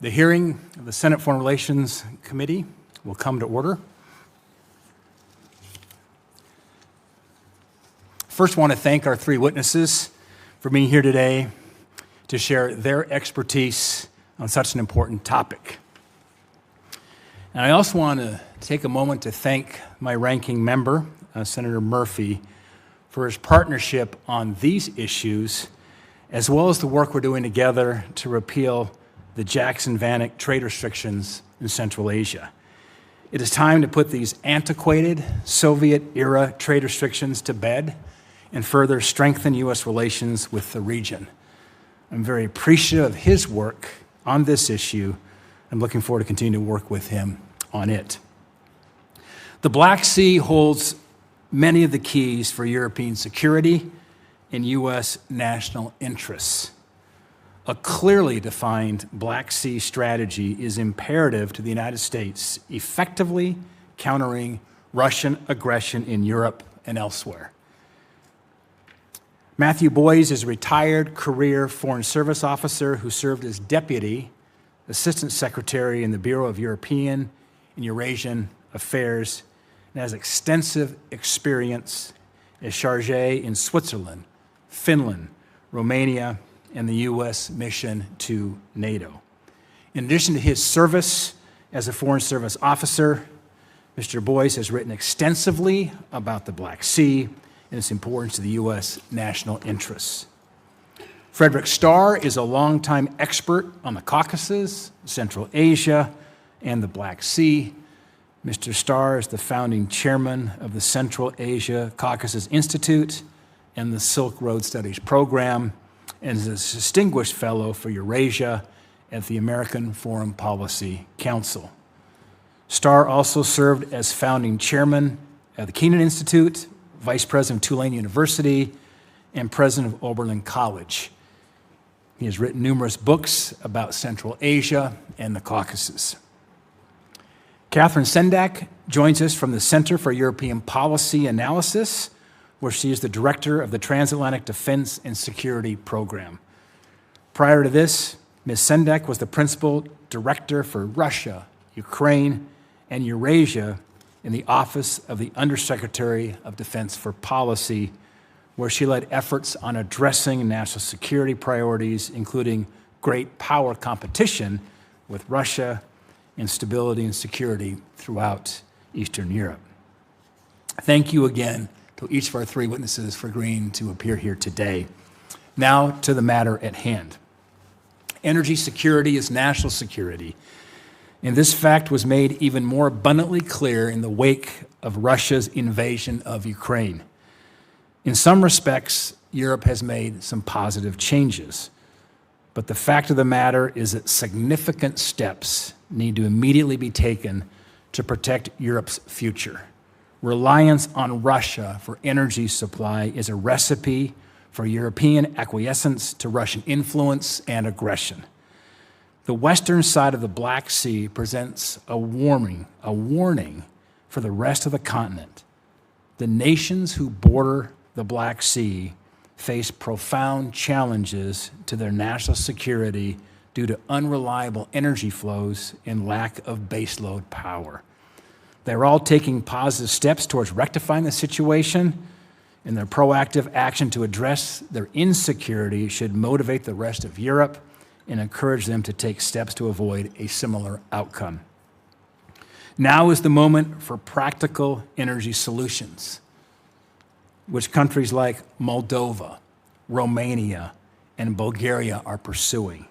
The hearing of the Senate Foreign Relations Committee will come to order. First, I want to thank our three witnesses for being here today to share their expertise on such an important topic. And I also want to take a moment to thank my ranking member, Senator Murphy, for his partnership on these issues, as well as the work we're doing together to repeal the Jackson-Vanik trade restrictions in Central Asia. It is time to put these antiquated Soviet-era trade restrictions to bed and further strengthen U.S. relations with the region. I'm very appreciative of his work on this issue. I'm looking forward to continuing to work with him on it. The Black Sea holds many of the keys for European security and U.S. national interests. A clearly defined Black Sea strategy is imperative to the United States effectively countering Russian aggression in Europe and elsewhere. Matthew Boyse is a retired career Foreign Service officer who served as Deputy Assistant Secretary in the Bureau of European and Eurasian Affairs and has extensive experience as chargé in Switzerland, Finland, Romania, and the U.S. mission to NATO. In addition to his service as a Foreign Service officer, Mr. Boyse has written extensively about the Black Sea and its importance to the U.S. national interests. Frederick Starr is a longtime expert on the Caucasus, Central Asia, and the Black Sea. Mr. Starr is the founding chairman of the Central Asia Caucasus Institute and the Silk Road Studies Program, and is a distinguished fellow for Eurasia at the American Foreign Policy Council. Starr also served as founding chairman at the Keenan Institute, vice president of Tulane University, and president of Oberlin College. He has written numerous books about Central Asia and the Caucasus. Katherine Sendak joins us from the Center for European Policy Analysis, where she is the director of the Transatlantic Defense and Security Program. Prior to this, Ms. Sendak was the principal director for Russia, Ukraine, and Eurasia in the Office of the Undersecretary of Defense for Policy, where she led efforts on addressing national security priorities, including great power competition with Russia and stability and security throughout Eastern Europe. Thank you again to each of our three witnesses for agreeing to appear here today. Now to the matter at hand. Energy security is national security, and this fact was made even more abundantly clear in the wake of Russia's invasion of Ukraine. In some respects, Europe has made some positive changes, but the fact of the matter is that significant steps need to immediately be taken to protect Europe's future. Reliance on Russia for energy supply is a recipe for European acquiescence to Russian influence and aggression. The western side of the Black Sea presents a warning for the rest of the continent. The nations who border the Black Sea face profound challenges to their national security due to unreliable energy flows and lack of baseload power. They're all taking positive steps towards rectifying the situation, and their proactive action to address their insecurity should motivate the rest of Europe and encourage them to take steps to avoid a similar outcome. Now is the moment for practical energy solutions, which countries like Moldova, Romania, and Bulgaria are pursuing.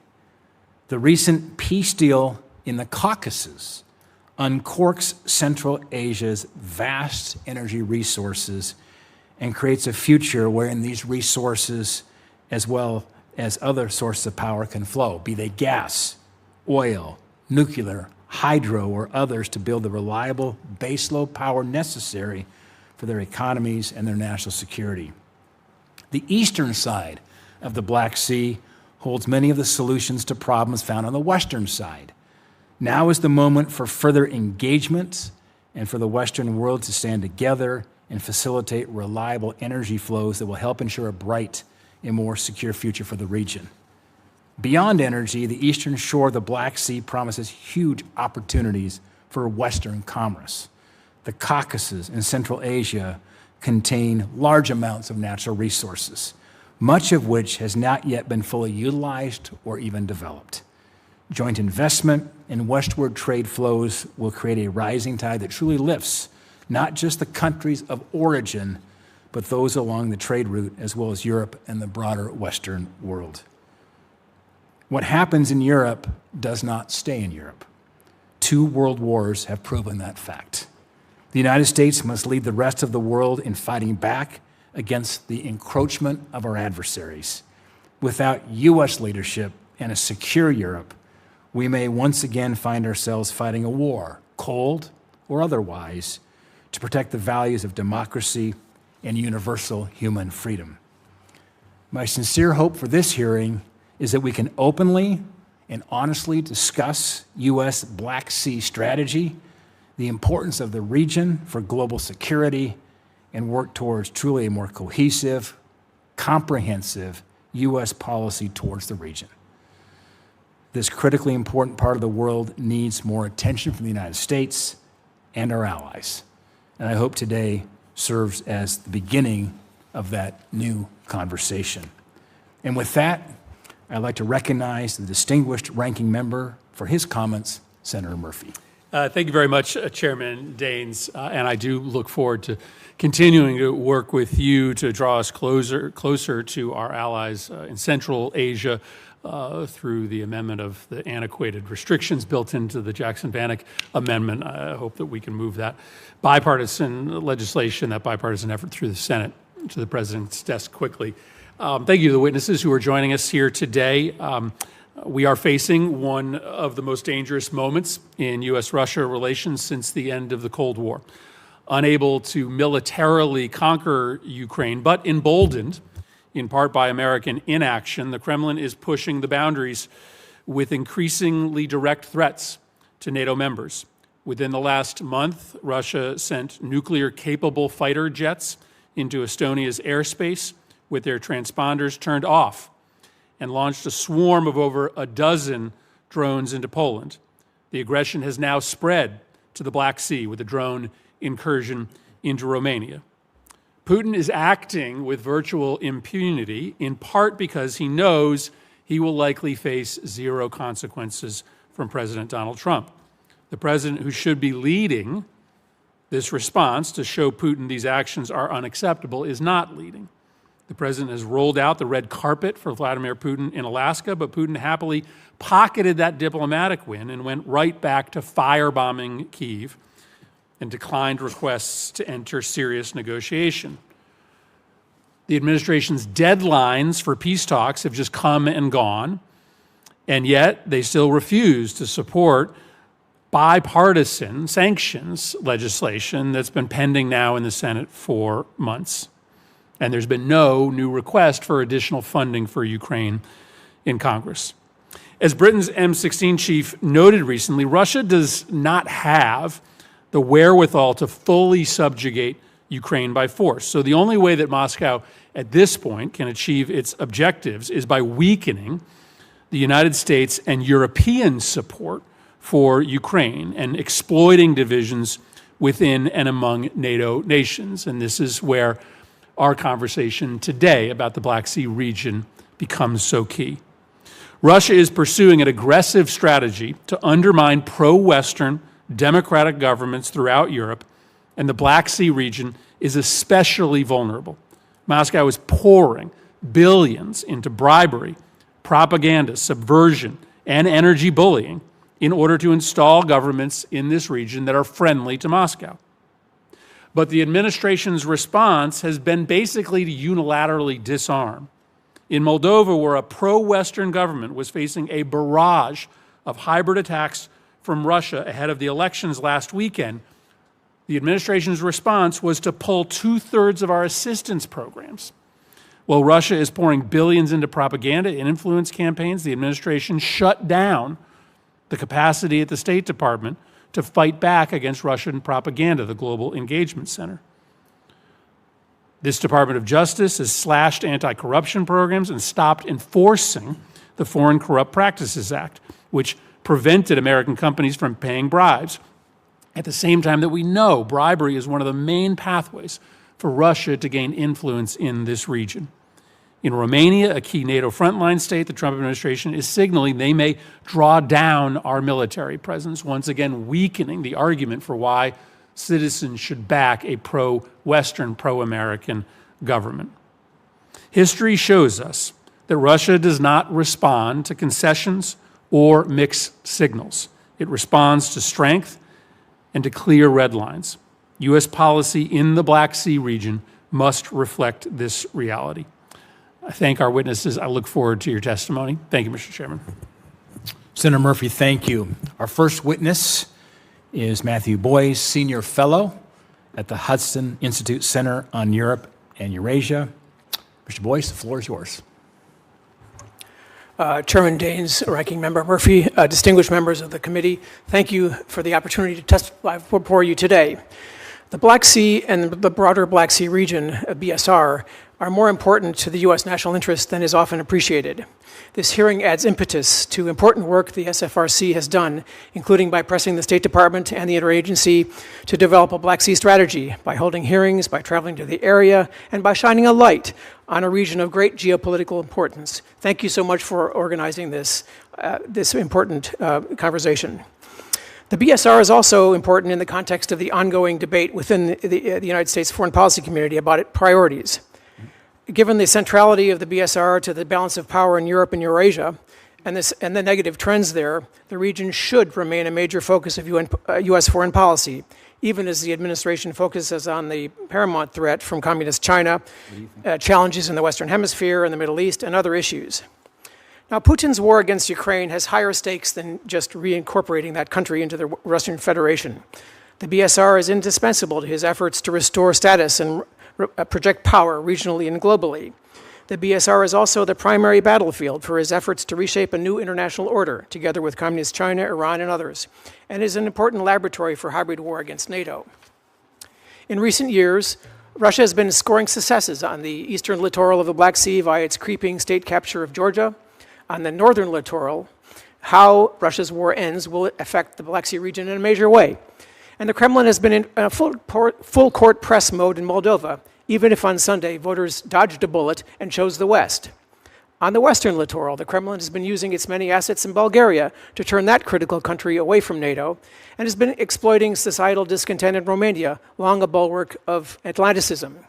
The recent peace deal in the Caucasus uncorks Central Asia's vast energy resources and creates a future wherein these resources, as well as other sources of power, can flow, be they gas, oil, nuclear, hydro, or others, to build the reliable baseload power necessary for their economies and their national security. The eastern side of the Black Sea holds many of the solutions to problems found on the western side. Now is the moment for further engagement and for the Western world to stand together and facilitate reliable energy flows that will help ensure a bright and more secure future for the region. Beyond energy, the eastern shore of the Black Sea promises huge opportunities for Western commerce. The Caucasus and Central Asia contain large amounts of natural resources, much of which has not yet been fully utilized or even developed. Joint investment and westward trade flows will create a rising tide that truly lifts not just the countries of origin, but those along the trade route, as well as Europe and the broader Western world. What happens in Europe does not stay in Europe. 2 world wars have proven that fact. The United States must lead the rest of the world in fighting back against the encroachment of our adversaries. Without U.S. leadership and a secure Europe, we may once again find ourselves fighting a war, cold or otherwise, to protect the values of democracy and universal human freedom. My sincere hope for this hearing is that we can openly and honestly discuss U.S. Black Sea strategy, the importance of the region for global security, and work towards truly a more cohesive, comprehensive U.S. policy towards the region. This critically important part of the world needs more attention from the United States and our allies. And I hope today serves as the beginning of that new conversation. And with that, I'd like to recognize the distinguished ranking member for his comments, Senator Murphy. Thank you very much, Chairman Daines, and I do look forward to continuing to work with you to draw us closer to our allies in Central Asia through the amendment of the antiquated restrictions built into the Jackson-Vanik Amendment. I hope that we can move that bipartisan legislation, that bipartisan effort through the Senate to the President's desk quickly. Thank you to the witnesses who are joining us here today. We are facing one of the most dangerous moments in U.S.-Russia relations since the end of the Cold War. Unable to militarily conquer Ukraine, but emboldened in part by American inaction, the Kremlin is pushing the boundaries with increasingly direct threats to NATO members. Within the last month, Russia sent nuclear-capable fighter jets into Estonia's airspace with their transponders turned off, and launched a swarm of over a dozen drones into Poland. The aggression has now spread to the Black Sea with a drone incursion into Romania. Putin is acting with virtual impunity, in part because he knows he will likely face zero consequences from President Donald Trump. The president who should be leading this response to show Putin these actions are unacceptable is not leading. The president has rolled out the red carpet for Vladimir Putin in Alaska, but Putin happily pocketed that diplomatic win and went right back to firebombing Kyiv and declined requests to enter serious negotiation. The administration's deadlines for peace talks have just come and gone, and yet they still refuse to support bipartisan sanctions legislation that's been pending now in the Senate for months. And there's been no new request for additional funding for Ukraine in Congress. As Britain's M16 chief noted recently, Russia does not have the wherewithal to fully subjugate Ukraine by force. So the only way that Moscow at this point can achieve its objectives is by weakening the United States and European support for Ukraine and exploiting divisions within and among NATO nations. And this is where our conversation today about the Black Sea region becomes so key. Russia is pursuing an aggressive strategy to undermine pro-Western democratic governments throughout Europe, and the Black Sea region is especially vulnerable. Moscow is pouring billions into bribery, propaganda, subversion, and energy bullying in order to install governments in this region that are friendly to Moscow. But the administration's response has been basically to unilaterally disarm. In Moldova, where a pro-Western government was facing a barrage of hybrid attacks from Russia ahead of the elections last weekend, the administration's response was to pull 2/3 of our assistance programs. While Russia is pouring billions into propaganda and influence campaigns, the administration shut down the capacity at the State Department to fight back against Russian propaganda, the Global Engagement Center. This Department of Justice has slashed anti-corruption programs and stopped enforcing the Foreign Corrupt Practices Act, which prevented American companies from paying bribes. At the same time that we know bribery is one of the main pathways for Russia to gain influence in this region. In Romania, a key NATO frontline state, the Trump administration is signaling they may draw down our military presence, once again weakening the argument for why citizens should back a pro-Western, pro-American government. History shows us that Russia does not respond to concessions or mixed signals. It responds to strength and to clear red lines. U.S. policy in the Black Sea region must reflect this reality. I thank our witnesses. I look forward to your testimony. Thank you, Mr. Chairman. Senator Murphy, thank you. Our first witness is Matthew Boyse, Senior Fellow at the Hudson Institute Center on Europe and Eurasia. Mr. Boyse, the floor is yours. Chairman Daines, Ranking Member Murphy, distinguished members of the committee, thank you for the opportunity to testify before you today. The Black Sea and the broader Black Sea region, BSR, are more important to the U.S. national interest than is often appreciated. This hearing adds impetus to important work the SFRC has done, including by pressing the State Department and the interagency to develop a Black Sea strategy, by holding hearings, by traveling to the area, and by shining a light on a region of great geopolitical importance. Thank you so much for organizing this important conversation. The BSR is also important in the context of the ongoing debate within the United States foreign policy community about its priorities. Given the centrality of the BSR to the balance of power in Europe and Eurasia, and the negative trends there, the region should remain a major focus of U.S. foreign policy, even as the administration focuses on the paramount threat from communist China, challenges in the Western Hemisphere and the Middle East, and other issues. Now, Putin's war against Ukraine has higher stakes than just reincorporating that country into the Russian Federation. The BSR is indispensable to his efforts to restore status and project power regionally and globally. The BSR is also the primary battlefield for his efforts to reshape a new international order, together with Communist China, Iran, and others, and is an important laboratory for hybrid war against NATO. In recent years, Russia has been scoring successes on the eastern littoral of the Black Sea via its creeping state capture of Georgia. On the northern littoral, how Russia's war ends will affect the Black Sea region in a major way. And the Kremlin has been in a full court press mode in Moldova, even if on Sunday voters dodged a bullet and chose the West. On the western littoral, the Kremlin has been using its many assets in Bulgaria to turn that critical country away from NATO, and has been exploiting societal discontent in Romania, long a bulwark of Atlanticism.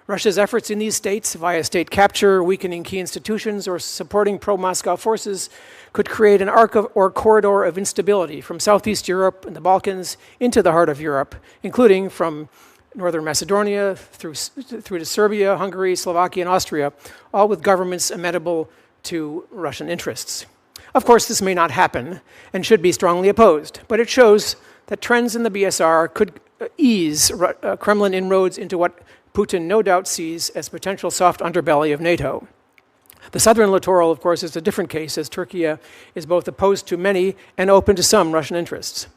Russia's efforts in these states, via state capture, weakening key institutions, or supporting pro-Moscow forces, could create an arc or corridor of instability from Southeast Europe and the Balkans into the heart of Europe, including from northern Macedonia through to Serbia, Hungary, Slovakia, and Austria, all with governments amenable to Russian interests. Of course, this may not happen and should be strongly opposed, but it shows that trends in the BSR could ease Kremlin inroads into what Putin no doubt sees as potential soft underbelly of NATO. The southern littoral, of course, is a different case, as Turkey is both opposed to many and open to some Russian interests.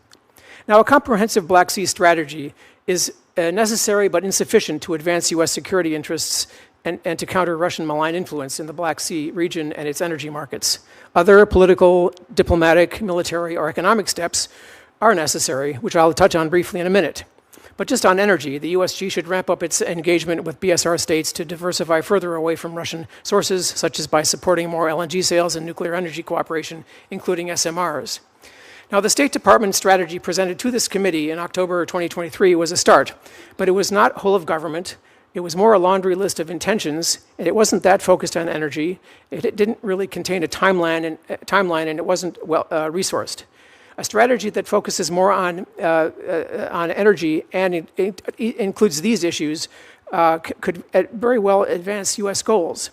Now, a comprehensive Black Sea strategy is necessary but insufficient to advance U.S. security interests and to counter Russian malign influence in the Black Sea region and its energy markets. Other political, diplomatic, military, or economic steps are necessary, which I'll touch on briefly in a minute. But just on energy, the USG should ramp up its engagement with BSR states to diversify further away from Russian sources, such as by supporting more LNG sales and nuclear energy cooperation, including SMRs. Now, the State Department strategy presented to this committee in October 2023 was a start, but it was not whole of government. It was more a laundry list of intentions, and it wasn't that focused on energy. It didn't really contain a timeline, and it wasn't well resourced. A strategy that focuses more on energy and it includes these issues could very well advance U.S. goals.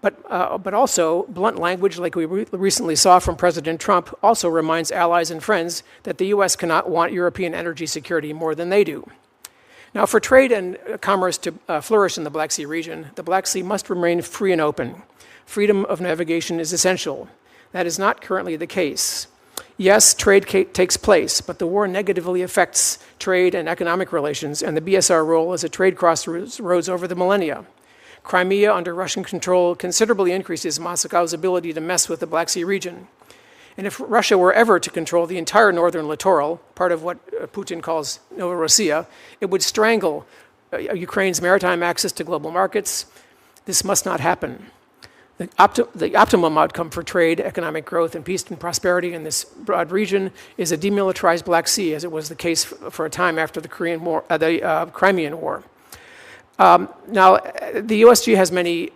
But also, blunt language, like we recently saw from President Trump, also reminds allies and friends that the U.S. cannot want European energy security more than they do. Now, for trade and commerce to flourish in the Black Sea region, the Black Sea must remain free and open. Freedom of navigation is essential. That is not currently the case. Yes, trade takes place, but the war negatively affects trade and economic relations and the BSR role as a trade crossroads over the millennia. Crimea under Russian control considerably increases Moscow's ability to mess with the Black Sea region. And if Russia were ever to control the entire northern littoral, part of what Putin calls Novorossiya, it would strangle Ukraine's maritime access to global markets. This must not happen. The optimum outcome for trade, economic growth, and peace and prosperity in this broad region is a demilitarized Black Sea, as it was the case for a time after the Crimean War. Now, the USG has many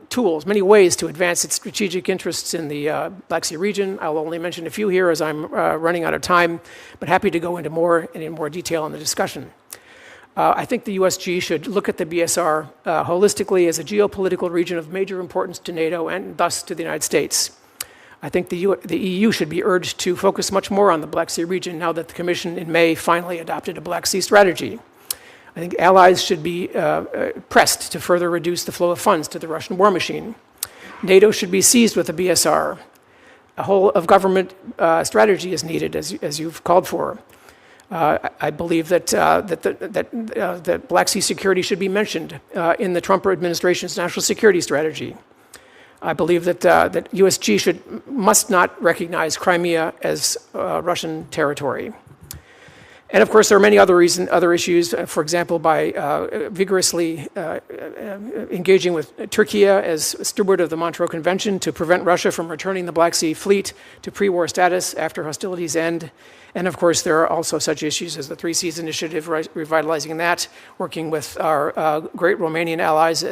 tools, many ways to advance its strategic interests in the Black Sea region. I'll only mention a few here as I'm running out of time, but happy to go into more and in more detail in the discussion. I think the USG should look at the BSR holistically as a geopolitical region of major importance to NATO and thus to the United States. I think the EU should be urged to focus much more on the Black Sea region now that the Commission in May finally adopted a Black Sea strategy. I think allies should be pressed to further reduce the flow of funds to the Russian war machine. NATO should be seized with the BSR. A whole of government strategy is needed, as you've called for. I believe that Black Sea security should be mentioned in the Trump administration's national security strategy. I believe that USG must not recognize Crimea as Russian territory. And of course, there are many other issues, for example, by vigorously engaging with Turkey as steward of the Montreux Convention to prevent Russia from returning the Black Sea Fleet to pre-war status after hostilities end. And of course, there are also such issues as the Three Seas Initiative, revitalizing that, working with our great Romanian allies.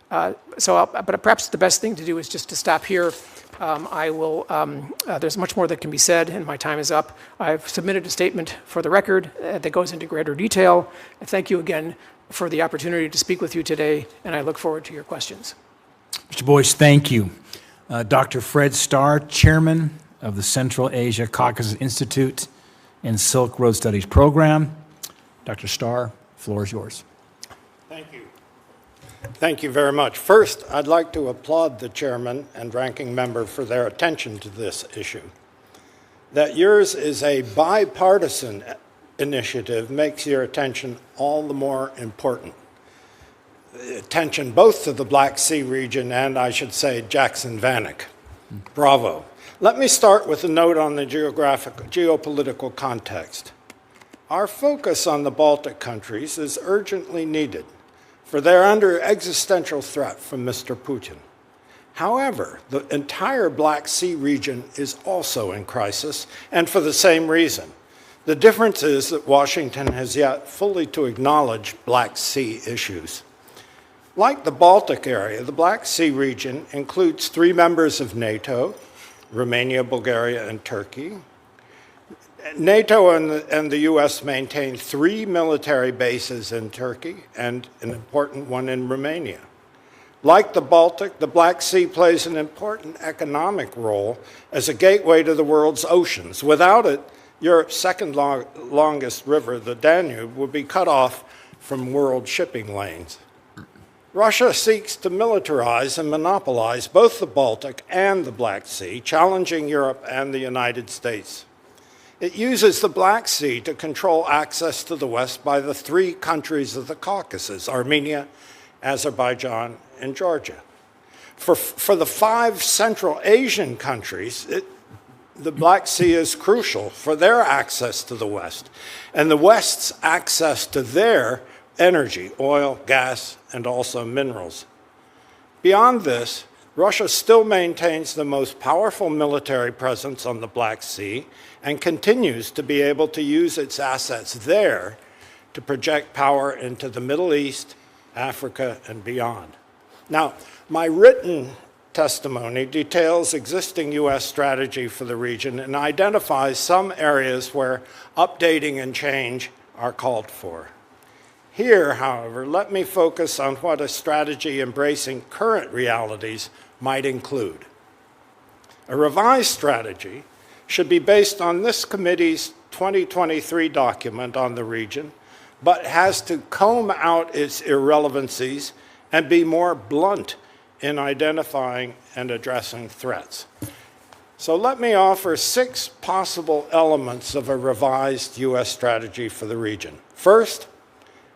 But perhaps the best thing to do is just to stop here. There's much more that can be said, and my time is up. I've submitted a statement for the record that goes into greater detail. I thank you again for the opportunity to speak with you today, and I look forward to your questions. Mr. Boyse, thank you. Dr. Fred Starr, Chairman of the Central Asia Caucasus Institute and Silk Road Studies Program. Dr. Starr, the floor is yours. Thank you. Thank you very much. First, I'd like to applaud the chairman and ranking member for their attention to this issue. That yours is a bipartisan initiative makes your attention all the more important. Attention both to the Black Sea region and, I should say, Jackson Vanik. Bravo. Let me start with a note on the geopolitical context. Our focus on the Baltic countries is urgently needed, for they're under existential threat from Mr. Putin. However, the entire Black Sea region is also in crisis, and for the same reason. The difference is that Washington has yet fully to acknowledge Black Sea issues. Like the Baltic area, the Black Sea region includes 3 members of NATO, Romania, Bulgaria, and Turkey. NATO and the U.S. maintain 3 military bases in Turkey and an important one in Romania. Like the Baltic, the Black Sea plays an important economic role as a gateway to the world's oceans. Without it, Europe's second longest river, the Danube, would be cut off from world shipping lanes. Russia seeks to militarize and monopolize both the Baltic and the Black Sea, challenging Europe and the United States. It uses the Black Sea to control access to the West by the 3 countries of the Caucasus, Armenia, Azerbaijan, and Georgia. For the 5 Central Asian countries, the Black Sea is crucial for their access to the West, and the West's access to their energy, oil, gas, and also minerals. Beyond this, Russia still maintains the most powerful military presence on the Black Sea and continues to be able to use its assets there to project power into the Middle East, Africa, and beyond. Now, my written testimony details existing U.S. strategy for the region and identifies some areas where updating and change are called for. Here, however, let me focus on what a strategy embracing current realities might include. A revised strategy should be based on this committee's 2023 document on the region, but has to comb out its irrelevancies and be more blunt in identifying and addressing threats. So let me offer 6 possible elements of a revised U.S. strategy for the region. First,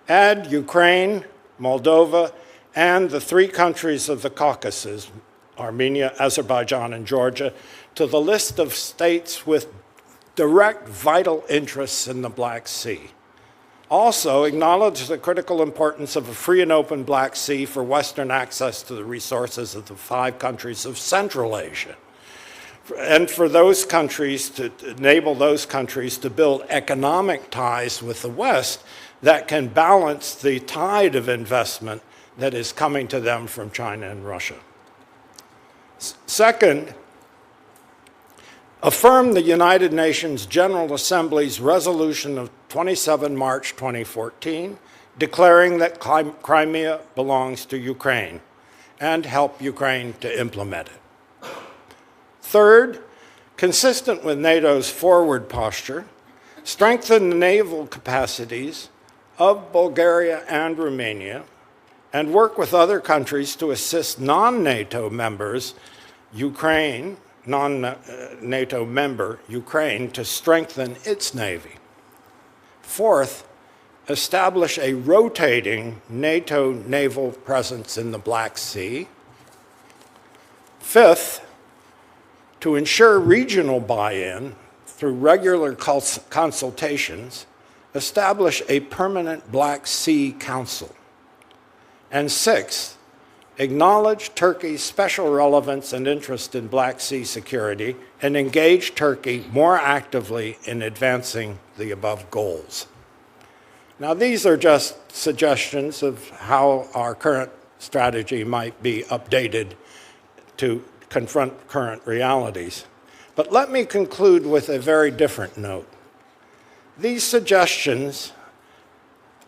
add Ukraine, Moldova, and the 3 countries of the Caucasus, Armenia, Azerbaijan, and Georgia, to the list of states with direct vital interests in the Black Sea. Also, acknowledge the critical importance of a free and open Black Sea for Western access to the resources of the 5 countries of Central Asia, and for those countries to enable those countries to build economic ties with the West that can balance the tide of investment that is coming to them from China and Russia. Second, affirm the United Nations General Assembly's resolution of 27 March 2014, declaring that Crimea belongs to Ukraine, and help Ukraine to implement it. Third, consistent with NATO's forward posture, strengthen the naval capacities of Bulgaria and Romania, and work with other countries to assist non-NATO members, non-NATO member Ukraine, to strengthen its navy. Fourth, establish a rotating NATO naval presence in the Black Sea. Fifth, to ensure regional buy-in through regular consultations, establish a permanent Black Sea Council. And sixth, acknowledge Turkey's special relevance and interest in Black Sea security and engage Turkey more actively in advancing the above goals. Now, these are just suggestions of how our current strategy might be updated to confront current realities. But let me conclude with a very different note. These suggestions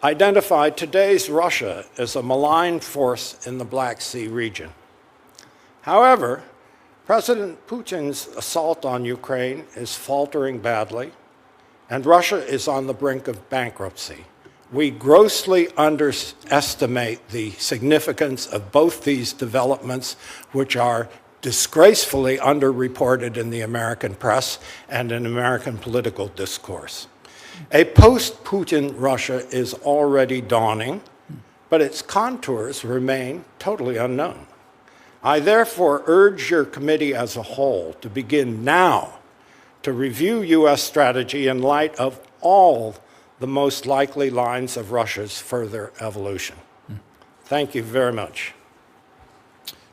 identify today's Russia as a malign force in the Black Sea region. However, President Putin's assault on Ukraine is faltering badly, and Russia is on the brink of bankruptcy. We grossly underestimate the significance of both these developments, which are disgracefully underreported in the American press and in American political discourse. A post-Putin Russia is already dawning, but its contours remain totally unknown. I therefore urge your committee as a whole to begin now to review U.S. strategy in light of all the most likely lines of Russia's further evolution. Thank you very much.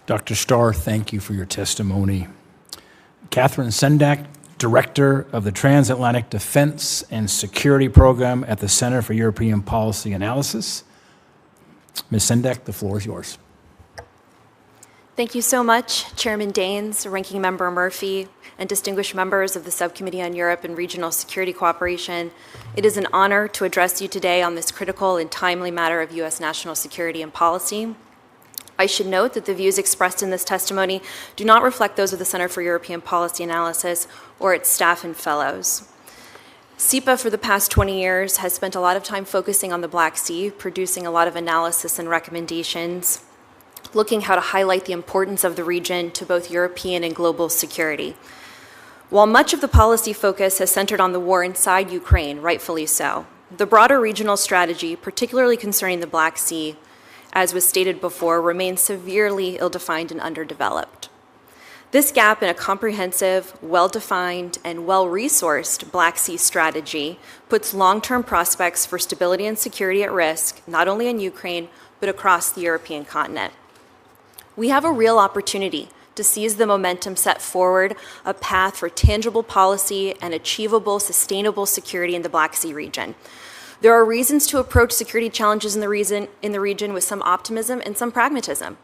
Dr. Starr, thank you for your testimony. Katherine Sendak, Director of the Transatlantic Defense and Security Program at the Center for European Policy Analysis. Ms. Sendak, the floor is yours. Thank you so much, Chairman Daines, Ranking Member Murphy, and distinguished members of the Subcommittee on Europe and Regional Security Cooperation. It is an honor to address you today on this critical and timely matter of U.S. national security and policy. I should note that the views expressed in this testimony do not reflect those of the Center for European Policy Analysis or its staff and fellows. CEPA for the past 20 years has spent a lot of time focusing on the Black Sea, producing a lot of analysis and recommendations, looking how to highlight the importance of the region to both European and global security. While much of the policy focus has centered on the war inside Ukraine, rightfully so, the broader regional strategy, particularly concerning the Black Sea, as was stated before, remains severely ill-defined and underdeveloped. This gap in a comprehensive, well-defined, and well-resourced Black Sea strategy puts long-term prospects for stability and security at risk, not only in Ukraine, but across the European continent. We have a real opportunity to seize the momentum set forward, a path for tangible policy and achievable, sustainable security in the Black Sea region. There are reasons to approach security challenges in the region with some optimism and some pragmatism.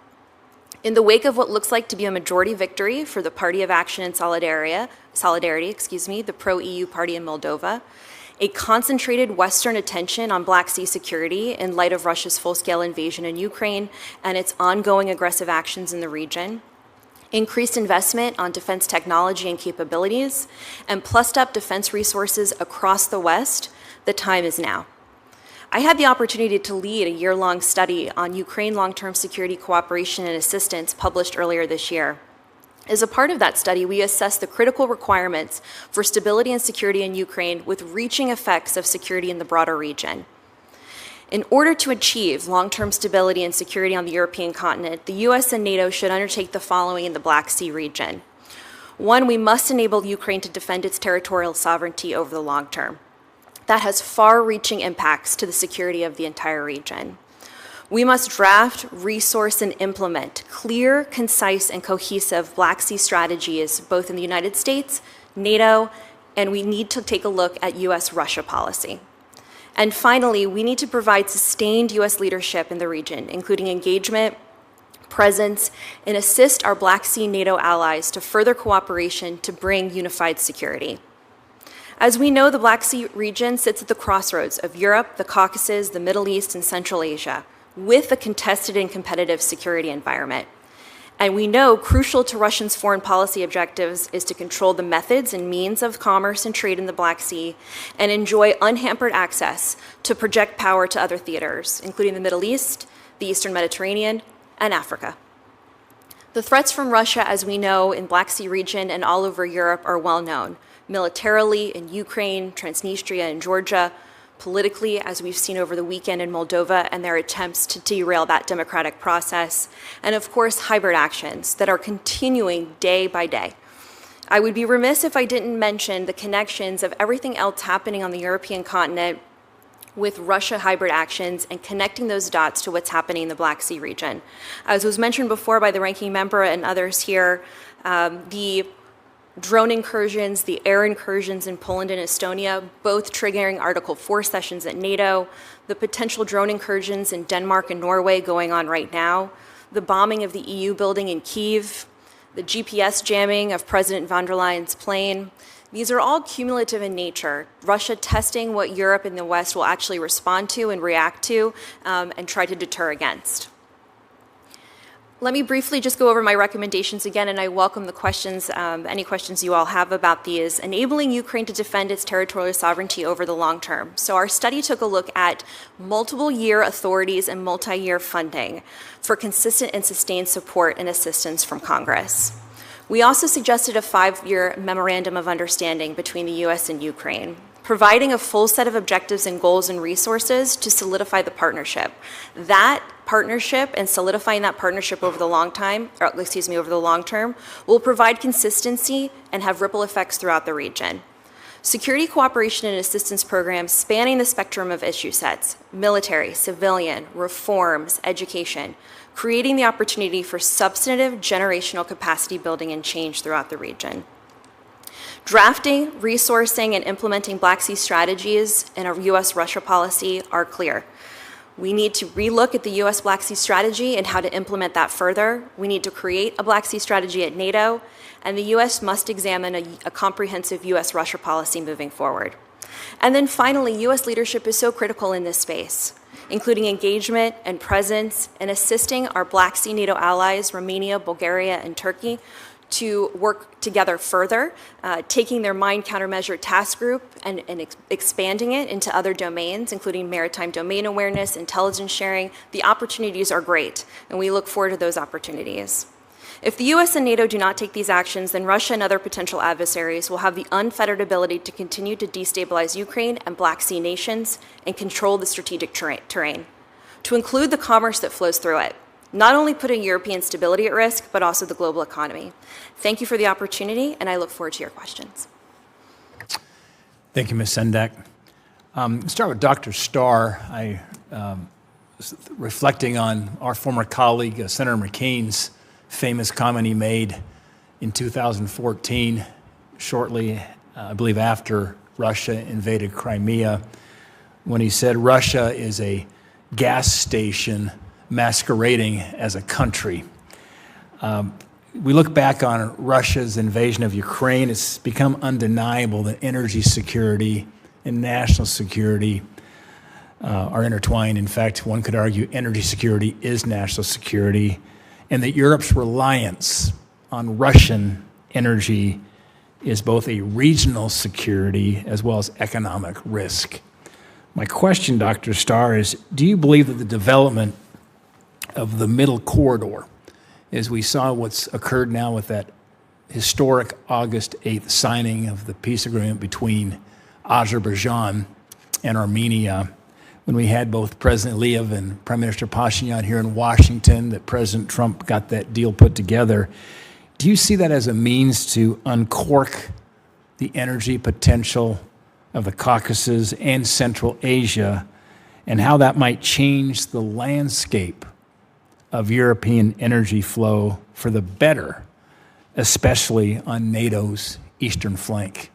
In the wake of what looks like to be a majority victory for the Party of Action and Solidarity, the pro-EU party in Moldova, a concentrated Western attention on Black Sea security in light of Russia's full-scale invasion in Ukraine and its ongoing aggressive actions in the region, increased investment on defense technology and capabilities, and plussed-up defense resources across the West, the time is now. I had the opportunity to lead a year-long study on Ukraine long-term security cooperation and assistance published earlier this year. As a part of that study, we assessed the critical requirements for stability and security in Ukraine with reaching effects of security in the broader region. In order to achieve long-term stability and security on the European continent, the US and NATO should undertake the following in the Black Sea region. One, we must enable Ukraine to defend its territorial sovereignty over the long term. That has far-reaching impacts to the security of the entire region. We must draft, resource, and implement clear, concise, and cohesive Black Sea strategies, both in the United States, NATO, and we need to take a look at US-Russia policy. And finally, we need to provide sustained US leadership in the region, including engagement, presence, and assist our Black Sea NATO allies to further cooperation to bring unified security. As we know, the Black Sea region sits at the crossroads of Europe, the Caucasus, the Middle East, and Central Asia, with a contested and competitive security environment. And we know crucial to Russia's foreign policy objectives is to control the methods and means of commerce and trade in the Black Sea and enjoy unhampered access to project power to other theaters, including the Middle East, the Eastern Mediterranean, and Africa. The threats from Russia, as we know, in Black Sea region and all over Europe are well known. Militarily in Ukraine, Transnistria, and Georgia, politically, as we've seen over the weekend in Moldova and their attempts to derail that democratic process, and of course, hybrid actions that are continuing day by day. I would be remiss if I didn't mention the connections of everything else happening on the European continent with Russia hybrid actions and connecting those dots to what's happening in the Black Sea region. As was mentioned before by the ranking member and others here, the drone incursions, the air incursions in Poland and Estonia, both triggering Article 4 sessions at NATO, the potential drone incursions in Denmark and Norway going on right now, the bombing of the EU building in Kyiv, the GPS jamming of President von der Leyen's plane. These are all cumulative in nature. Russia testing what Europe and the West will actually respond to and react to and try to deter against. Let me briefly just go over my recommendations again, and I welcome the questions, any questions you all have about these. Enabling Ukraine to defend its territorial sovereignty over the long term. So our study took a look at multiple year authorities and multi-year funding for consistent and sustained support and assistance from Congress. We also suggested a 5-year memorandum of understanding between the US and Ukraine, providing a full set of objectives and goals and resources to solidify the partnership. That partnership and solidifying that partnership over the long term will provide consistency and have ripple effects throughout the region. Security cooperation and assistance programs spanning the spectrum of issue sets, military, civilian, reforms, education, creating the opportunity for substantive generational capacity building and change throughout the region. Drafting, resourcing, and implementing Black Sea strategies in our US-Russia policy are clear. We need to relook at the US Black Sea strategy and how to implement that further. We need to create a Black Sea strategy at NATO, and the US must examine a comprehensive US-Russia policy moving forward. And then finally, US leadership is so critical in this space, including engagement and presence and assisting our Black Sea NATO allies, Romania, Bulgaria, and Turkey, to work together further, taking their mine countermeasure task group and expanding it into other domains, including maritime domain awareness, intelligence sharing. The opportunities are great, and we look forward to those opportunities. If the US and NATO do not take these actions, then Russia and other potential adversaries will have the unfettered ability to continue to destabilize Ukraine and Black Sea nations and control the strategic terrain, to include the commerce that flows through it, not only putting European stability at risk, but also the global economy. Thank you for the opportunity, and I look forward to your questions. Thank you, Ms. Sendak. Start with Dr. Starr. Reflecting on our former colleague, Senator McCain's famous comment he made in 2014, shortly, I believe, after Russia invaded Crimea, when he said Russia is a gas station masquerading as a country. We look back on Russia's invasion of Ukraine, it's become undeniable that energy security and national security are intertwined. In fact, one could argue energy security is national security, and that Europe's reliance on Russian energy is both a regional security as well as economic risk. My question, Dr. Starr, is do you believe that the development of the middle corridor, as we saw what's occurred now with that historic August 8th signing of the peace agreement between Azerbaijan and Armenia, when we had both President Aliyev and Prime Minister Pashinyan here in Washington, that President Trump got that deal put together. Do you see that as a means to uncork the energy potential of the Caucasus and Central Asia, and how that might change the landscape of European energy flow for the better, especially on NATO's eastern flank?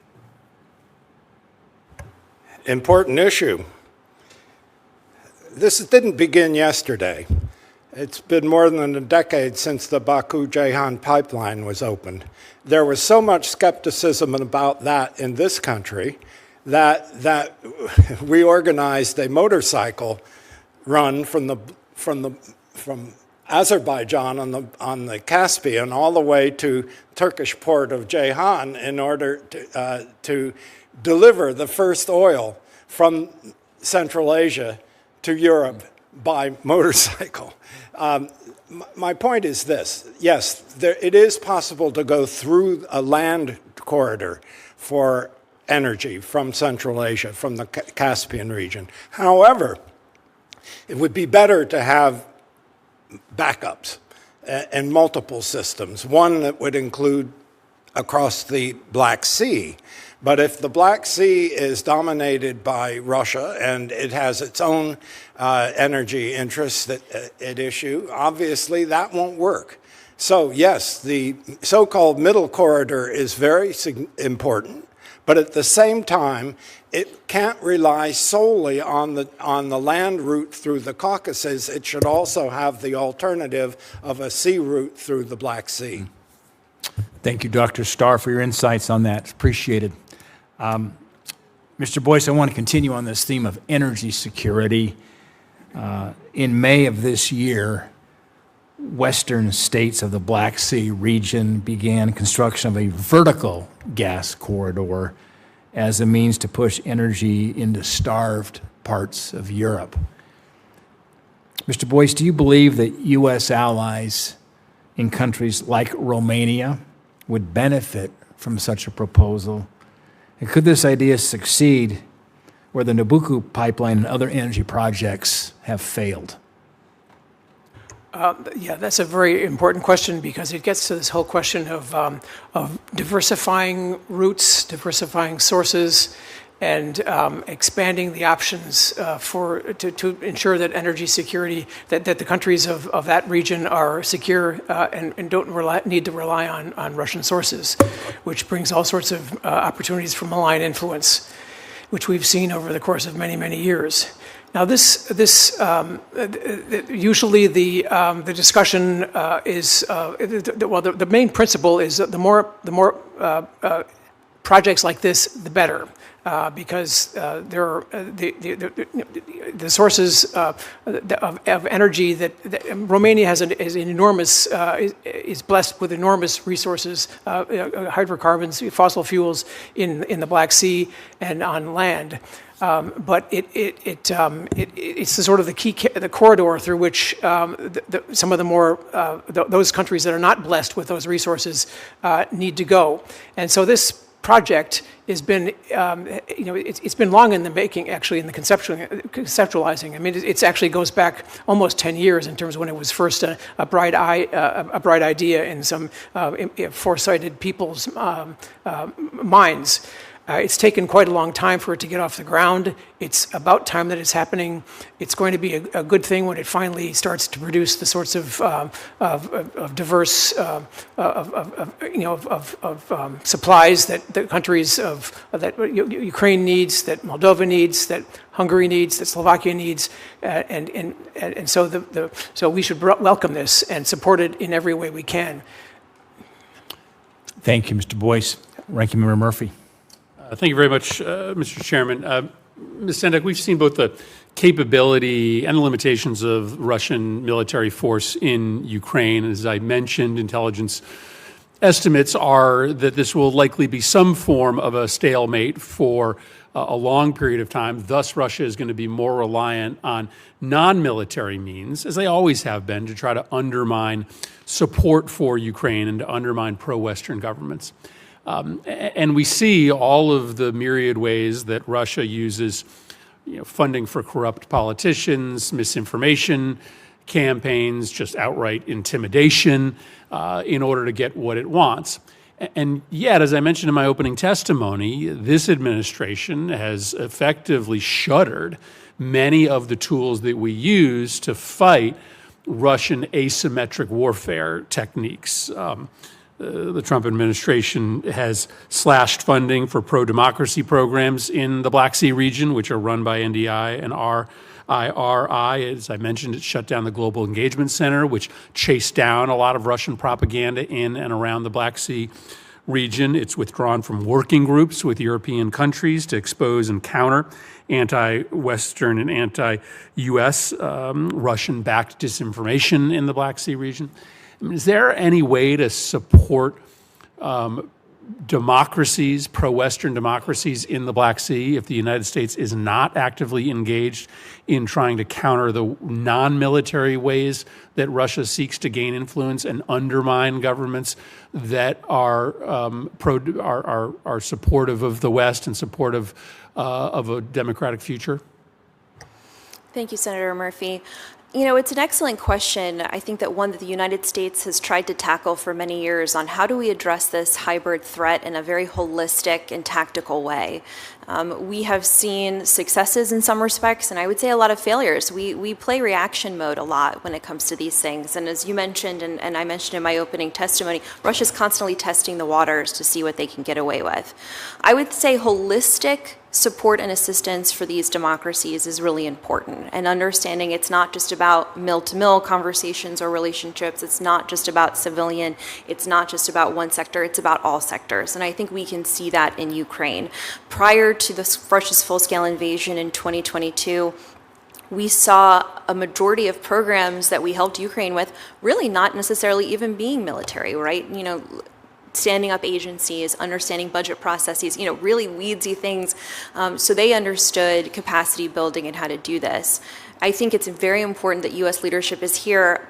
Important issue. This didn't begin yesterday. It's been more than a decade since the Baku-Ceyhan pipeline was opened. There was so much skepticism about that in this country that we organized a motorcycle run from Azerbaijan on the Caspian all the way to Turkish port of Ceyhan in order to deliver the first oil from Central Asia to Europe by motorcycle. My point is this. Yes, it is possible to go through a land corridor for energy from Central Asia, from the Caspian region. However, it would be better to have backups and multiple systems, one that would include across the Black Sea. But if the Black Sea is dominated by Russia and it has its own energy interests at issue, obviously that won't work. So yes, the so-called middle corridor is very important, but at the same time, it can't rely solely on the land route through the Caucasus. It should also have the alternative of a sea route through the Black Sea. Thank you, Dr. Starr, for your insights on that. Appreciated. Mr. Boyse, I want to continue on this theme of energy security. In May of this year, western states of the Black Sea region began construction of a vertical gas corridor as a means to push energy into starved parts of Europe. Mr. Boyse, do you believe that U.S. allies in countries like Romania would benefit from such a proposal? And could this idea succeed where the Nabucco pipeline and other energy projects have failed? Yeah, that's a very important question because it gets to this whole question of diversifying routes, diversifying sources, and expanding the options to ensure that energy security, that the countries of that region are secure and don't need to rely on Russian sources, which brings all sorts of opportunities for malign influence, which we've seen over the course of many, many years. Now, usually the discussion is the main principle is that the more projects like this, the better. Because there are the sources of energy that Romania is enormous, is blessed with enormous resources, hydrocarbons, fossil fuels in the Black Sea and on land. But it's the sort of the corridor through which some of the more those countries that are not blessed with those resources need to go, and so this project has been, it's been long in the making, actually, in the conceptualizing. I mean, it actually goes back almost 10 years in terms of when it was first a bright idea in some foresighted people's minds. It's taken quite a long time for it to get off the ground. It's about time that it's happening. It's going to be a good thing when it finally starts to produce the sorts of diverse supplies that the countries that Ukraine needs, that Moldova needs, that Hungary needs, that Slovakia needs, and so we should welcome this and support it in every way we can. Thank you, Mr. Boyse. Ranking Member Murphy. Thank you very much, Mr. Chairman. Ms. Sendak, we've seen both the capability and the limitations of Russian military force in Ukraine. As I mentioned, intelligence estimates are that this will likely be some form of a stalemate for a long period of time. Thus, Russia is going to be more reliant on non-military means, as they always have been, to try to undermine support for Ukraine and to undermine pro-Western governments. And we see all of the myriad ways that Russia uses funding for corrupt politicians, misinformation campaigns, just outright intimidation in order to get what it wants. And yet, as I mentioned in my opening testimony, this administration has effectively shuttered many of the tools that we use to fight Russian asymmetric warfare techniques. The Trump administration has slashed funding for pro-democracy programs in the Black Sea region, which are run by NDI and RIRI. As I mentioned, it shut down the Global Engagement Center, which chased down a lot of Russian propaganda in and around the Black Sea region. It's withdrawn from working groups with European countries to expose and counter anti-Western and anti-U.S. Russian-backed disinformation in the Black Sea region. I mean, is there any way to support democracies, pro-Western democracies in the Black Sea if the United States is not actively engaged in trying to counter the non-military ways that Russia seeks to gain influence and undermine governments that are supportive of the West and supportive of a democratic future? Thank you, Senator Murphy. It's an excellent question. I think that one that the United States has tried to tackle for many years on how do we address this hybrid threat in a very holistic and tactical way. We have seen successes in some respects, and I would say a lot of failures. We play reaction mode a lot when it comes to these things. And as you mentioned, and I mentioned in my opening testimony, Russia's constantly testing the waters to see what they can get away with. I would say holistic support and assistance for these democracies is really important, and understanding it's not just about mill-to-mill conversations or relationships, it's not just about civilian, it's not just about one sector, it's about all sectors. And I think we can see that in Ukraine. Prior to Russia's full-scale invasion in 2022, we saw a majority of programs that we helped Ukraine with really not necessarily even being military, right? Standing up agencies, understanding budget processes, really weedsy things. So they understood capacity building and how to do this. I think it's very important that U.S. leadership is here.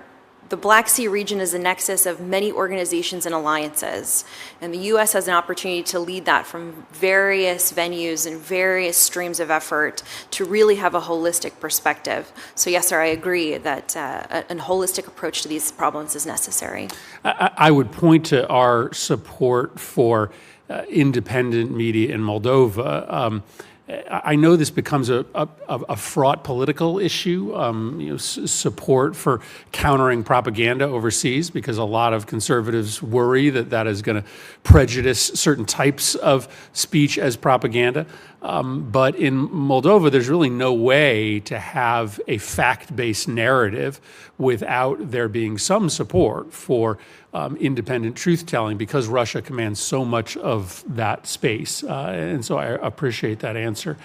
The Black Sea region is a nexus of many organizations and alliances, and the U.S. has an opportunity to lead that from various venues and various streams of effort to really have a holistic perspective. So yes, sir, I agree that a holistic approach to these problems is necessary. I would point to our support for independent media in Moldova. I know this becomes a fraught political issue, support for countering propaganda overseas, because a lot of conservatives worry that that is going to prejudice certain types of speech as propaganda. But in Moldova, there's really no way to have a fact-based narrative without there being some support for independent truth-telling, because Russia commands so much of that space. And so I appreciate that answer.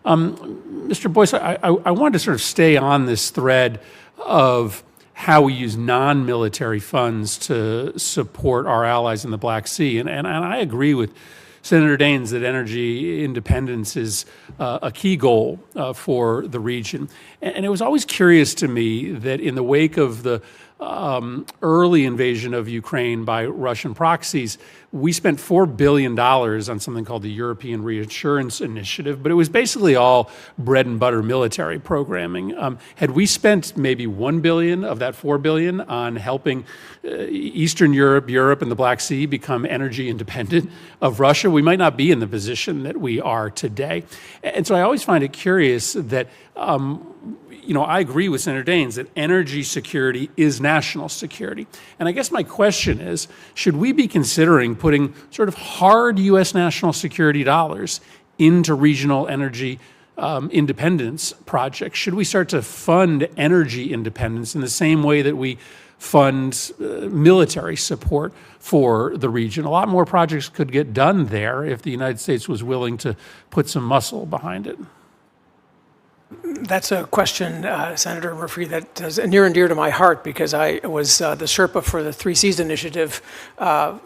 Mr. Boyse, I wanted to sort of stay on this thread of how we use non-military funds to support our allies in the Black Sea. And I agree with Senator Daines that energy independence is a key goal for the region. And it was always curious to me that in the wake of the early invasion of Ukraine by Russian proxies, we spent $4 billion on something called the European Reassurance Initiative, but it was basically all bread and butter military programming. Had we spent maybe $1 billion of that $4 billion on helping Eastern Europe and the Black Sea become energy independent of Russia, we might not be in the position that we are today. And so I always find it curious that I agree with Senator Daines that energy security is national security. And I guess my question is, should we be considering putting sort of hard U.S. national security dollars into regional energy independence projects? Should we start to fund energy independence in the same way that we fund military support for the region? A lot more projects could get done there if the United States was willing to put some muscle behind it. That's a question, Senator Murphy, that is near and dear to my heart because I was the Sherpa for the 3 Cs initiative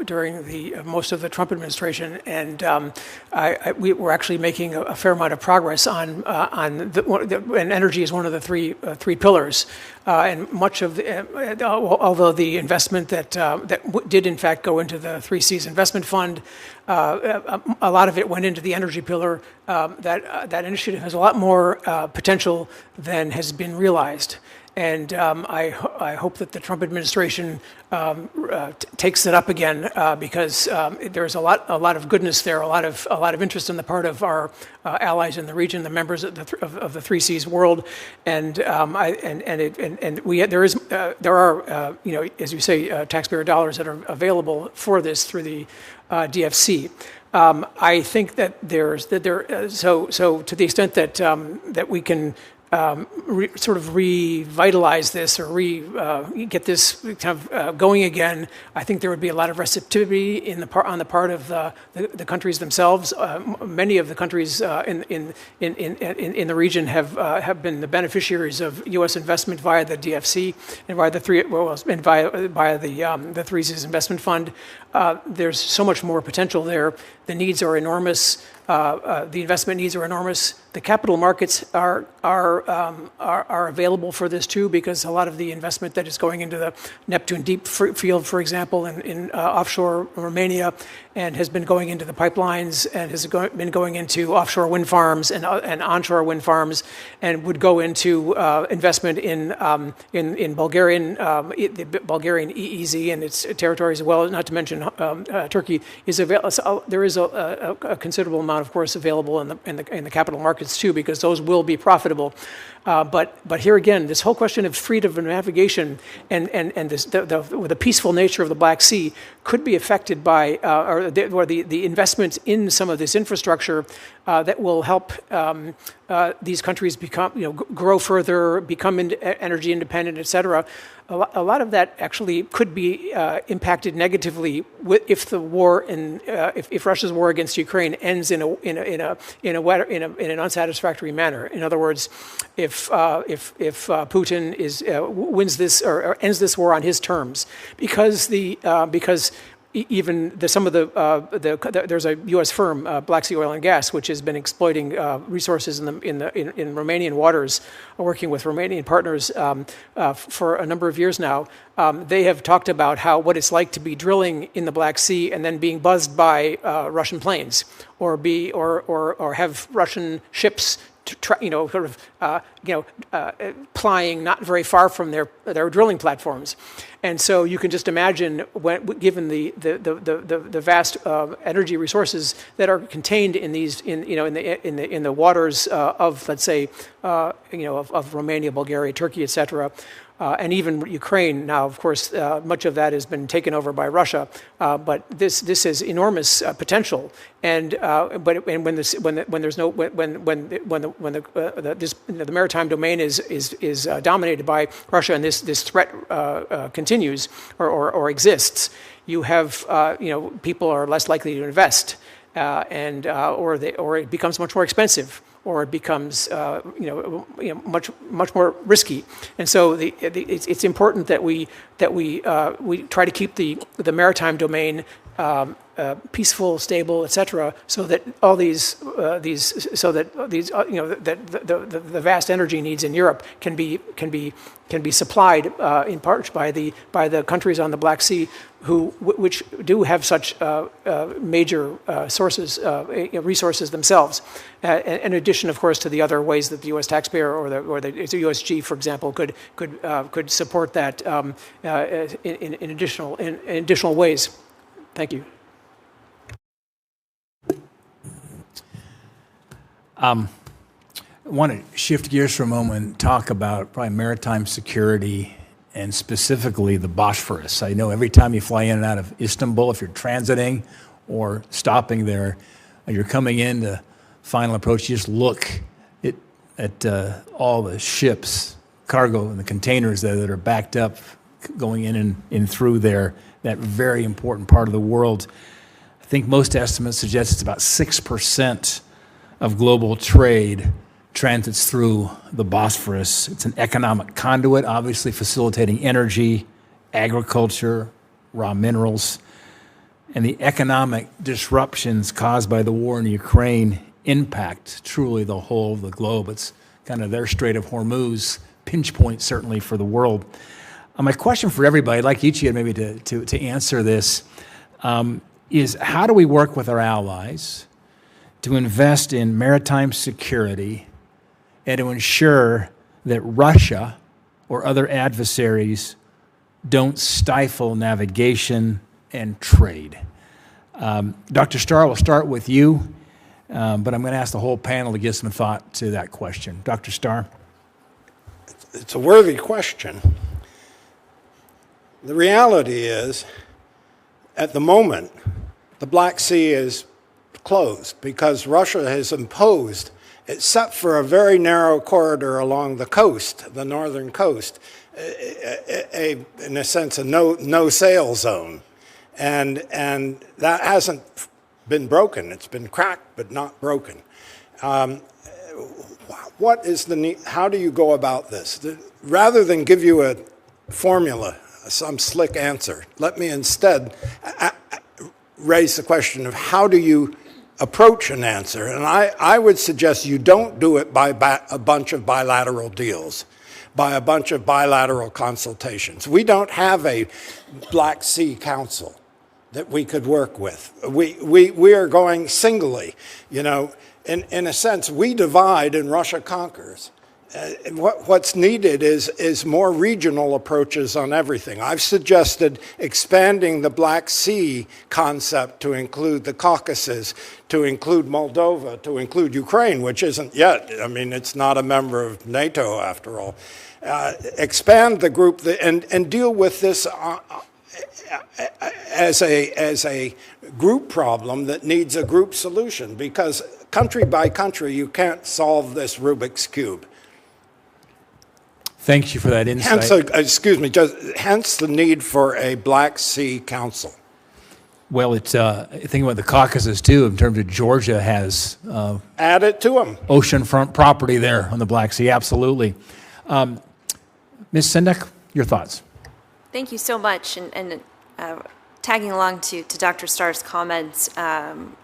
during most of the Trump administration, and we were actually making a fair amount of progress on and energy is one of the three pillars. And much of although the investment that did in fact go into the 3 Cs investment fund, a lot of it went into the energy pillar. That initiative has a lot more potential than has been realized. And I hope that the Trump administration takes it up again because there's a lot of goodness there, a lot of interest on the part of our allies in the region, the members of the 3 Cs world, and there are as you say taxpayer dollars that are available for this through the DFC. I think that so to the extent that we can sort of revitalize this or get this kind of going again, I think there would be a lot of receptivity on the part of the countries themselves. Many of the countries in the region have been the beneficiaries of U.S. investment via the DFC and via the 3 Cs investment fund. There's so much more potential there. The needs are enormous. The investment needs are enormous. The capital markets are available for this too, because a lot of the investment that is going into the Neptune Deep field, for example, in offshore Romania, and has been going into the pipelines, and has been going into offshore wind farms and onshore wind farms, and would go into investment in Bulgarian the Bulgarian EEZ and its territories as well. Not to mention Turkey is available. So there is a considerable amount, of course, available in the capital markets too, because those will be profitable. But here again, this whole question of freedom of navigation and the peaceful nature of the Black Sea could be affected by the investment in some of this infrastructure that will help these countries grow further, become energy independent, et cetera. A lot of that actually could be impacted negatively if the war if Russia's war against Ukraine ends in an unsatisfactory manner. In other words, if Putin wins this or ends this war on his terms, because even there's a U.S. firm, Black Sea Oil and Gas, which has been exploiting resources in Romanian waters, working with Romanian partners for a number of years now. They have talked about what it's like to be drilling in the Black Sea and then being buzzed by Russian planes, or have Russian ships plying not very far from their drilling platforms. And so you can just imagine, given the vast energy resources that are contained in these in the waters of, let's say, of Romania, Bulgaria, Turkey, etc. And even Ukraine now, of course, much of that has been taken over by Russia. But this has enormous potential. And when the maritime domain is dominated by Russia, and this threat continues or exists, you have people are less likely to invest, or it becomes much more expensive, or it becomes much more risky. And so it's important that we try to keep the maritime domain peaceful, stable, etc., so that all the vast energy needs in Europe can be supplied in part by the countries on the Black Sea which do have such major resources themselves. In addition, of course, to the other ways that the U.S. taxpayer or the USG, for example, could support that in additional ways. Thank you. I want to shift gears for a moment and talk about probably maritime security and specifically the Bosphorus. I know every time you fly in and out of Istanbul, if you're transiting or stopping there, you're coming in to final approach, you just look at all the ships, cargo, and the containers that are backed up going in and through there, that very important part of the world. I think most estimates suggest it's about 6% of global trade transits through the Bosphorus. It's an economic conduit, obviously facilitating energy, agriculture, raw minerals, and the economic disruptions caused by the war in Ukraine impact truly the whole of the globe. It's kind of their Strait of Hormuz, pinch point certainly for the world. My question for everybody, I'd like each of you maybe to answer this, is how do we work with our allies to invest in maritime security and to ensure that Russia or other adversaries don't stifle navigation and trade? Dr. Starr, we'll start with you, but I'm going to ask the whole panel to give some thought to that question. Dr. Starr? It's a worthy question. The reality is, at the moment, the Black Sea is closed because Russia has imposed, except for a very narrow corridor along the coast, the northern coast, in a sense, a no-sail zone. And that hasn't been broken. It's been cracked, but not broken. What is the need? How do you go about this? Rather than give you a formula, some slick answer, let me instead raise the question of how do you approach an answer? And I would suggest you don't do it by a bunch of bilateral deals, by a bunch of bilateral consultations. We don't have a Black Sea Council that we could work with. We are going singly. You know, in a sense, we divide and Russia conquers. What's needed is more regional approaches on everything. I've suggested expanding the Black Sea concept to include the Caucasus, to include Moldova, to include Ukraine, which isn't yet. I mean, it's not a member of NATO after all. Expand the group and deal with this as a group problem that needs a group solution, because country by country, you can't solve this Rubik's Cube. Thank you for that insight. Hence the need for a Black Sea Council. Well, it's think about the Caucasus too, in terms of Georgia has add it to them. Oceanfront property there on the Black Sea. Absolutely. Ms. Sendak, your thoughts? Thank you so much. And tagging along to Dr. Starr's comments,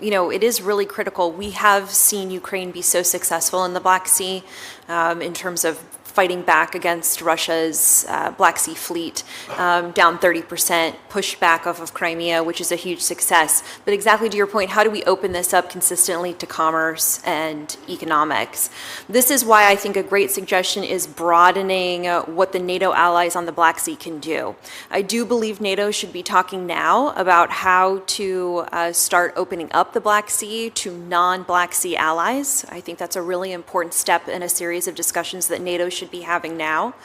you know, it is really critical. We have seen Ukraine be so successful in the Black Sea in terms of fighting back against Russia's Black Sea fleet, down 30%, pushed back off of Crimea, which is a huge success. But exactly to your point, how do we open this up consistently to commerce and economics? This is why I think a great suggestion is broadening what the NATO allies on the Black Sea can do. I do believe NATO should be talking now about how to start opening up the Black Sea to non-Black Sea allies. I think that's a really important step in a series of discussions that NATO should be having now,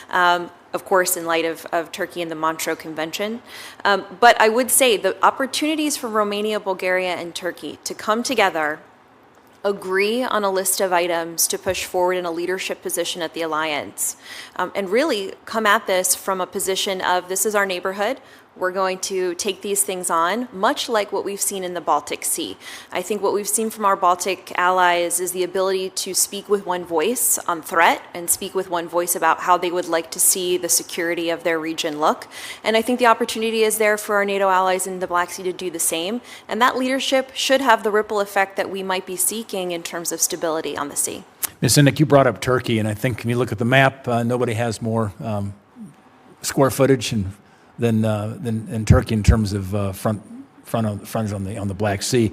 of course, in light of Turkey and the Montreux Convention. But I would say the opportunities for Romania, Bulgaria, and Turkey to come together, agree on a list of items to push forward in a leadership position at the alliance, and really come at this from a position of this is our neighborhood. We're going to take these things on, much like what we've seen in the Baltic Sea. I think what we've seen from our Baltic allies is the ability to speak with one voice on threat and speak with one voice about how they would like to see the security of their region look. And I think the opportunity is there for our NATO allies in the Black Sea to do the same. And that leadership should have the ripple effect that we might be seeking in terms of stability on the sea. Ms. Sendak, you brought up Turkey, and I think when you look at the map, nobody has more square footage than Turkey in terms of frontage on the Black Sea.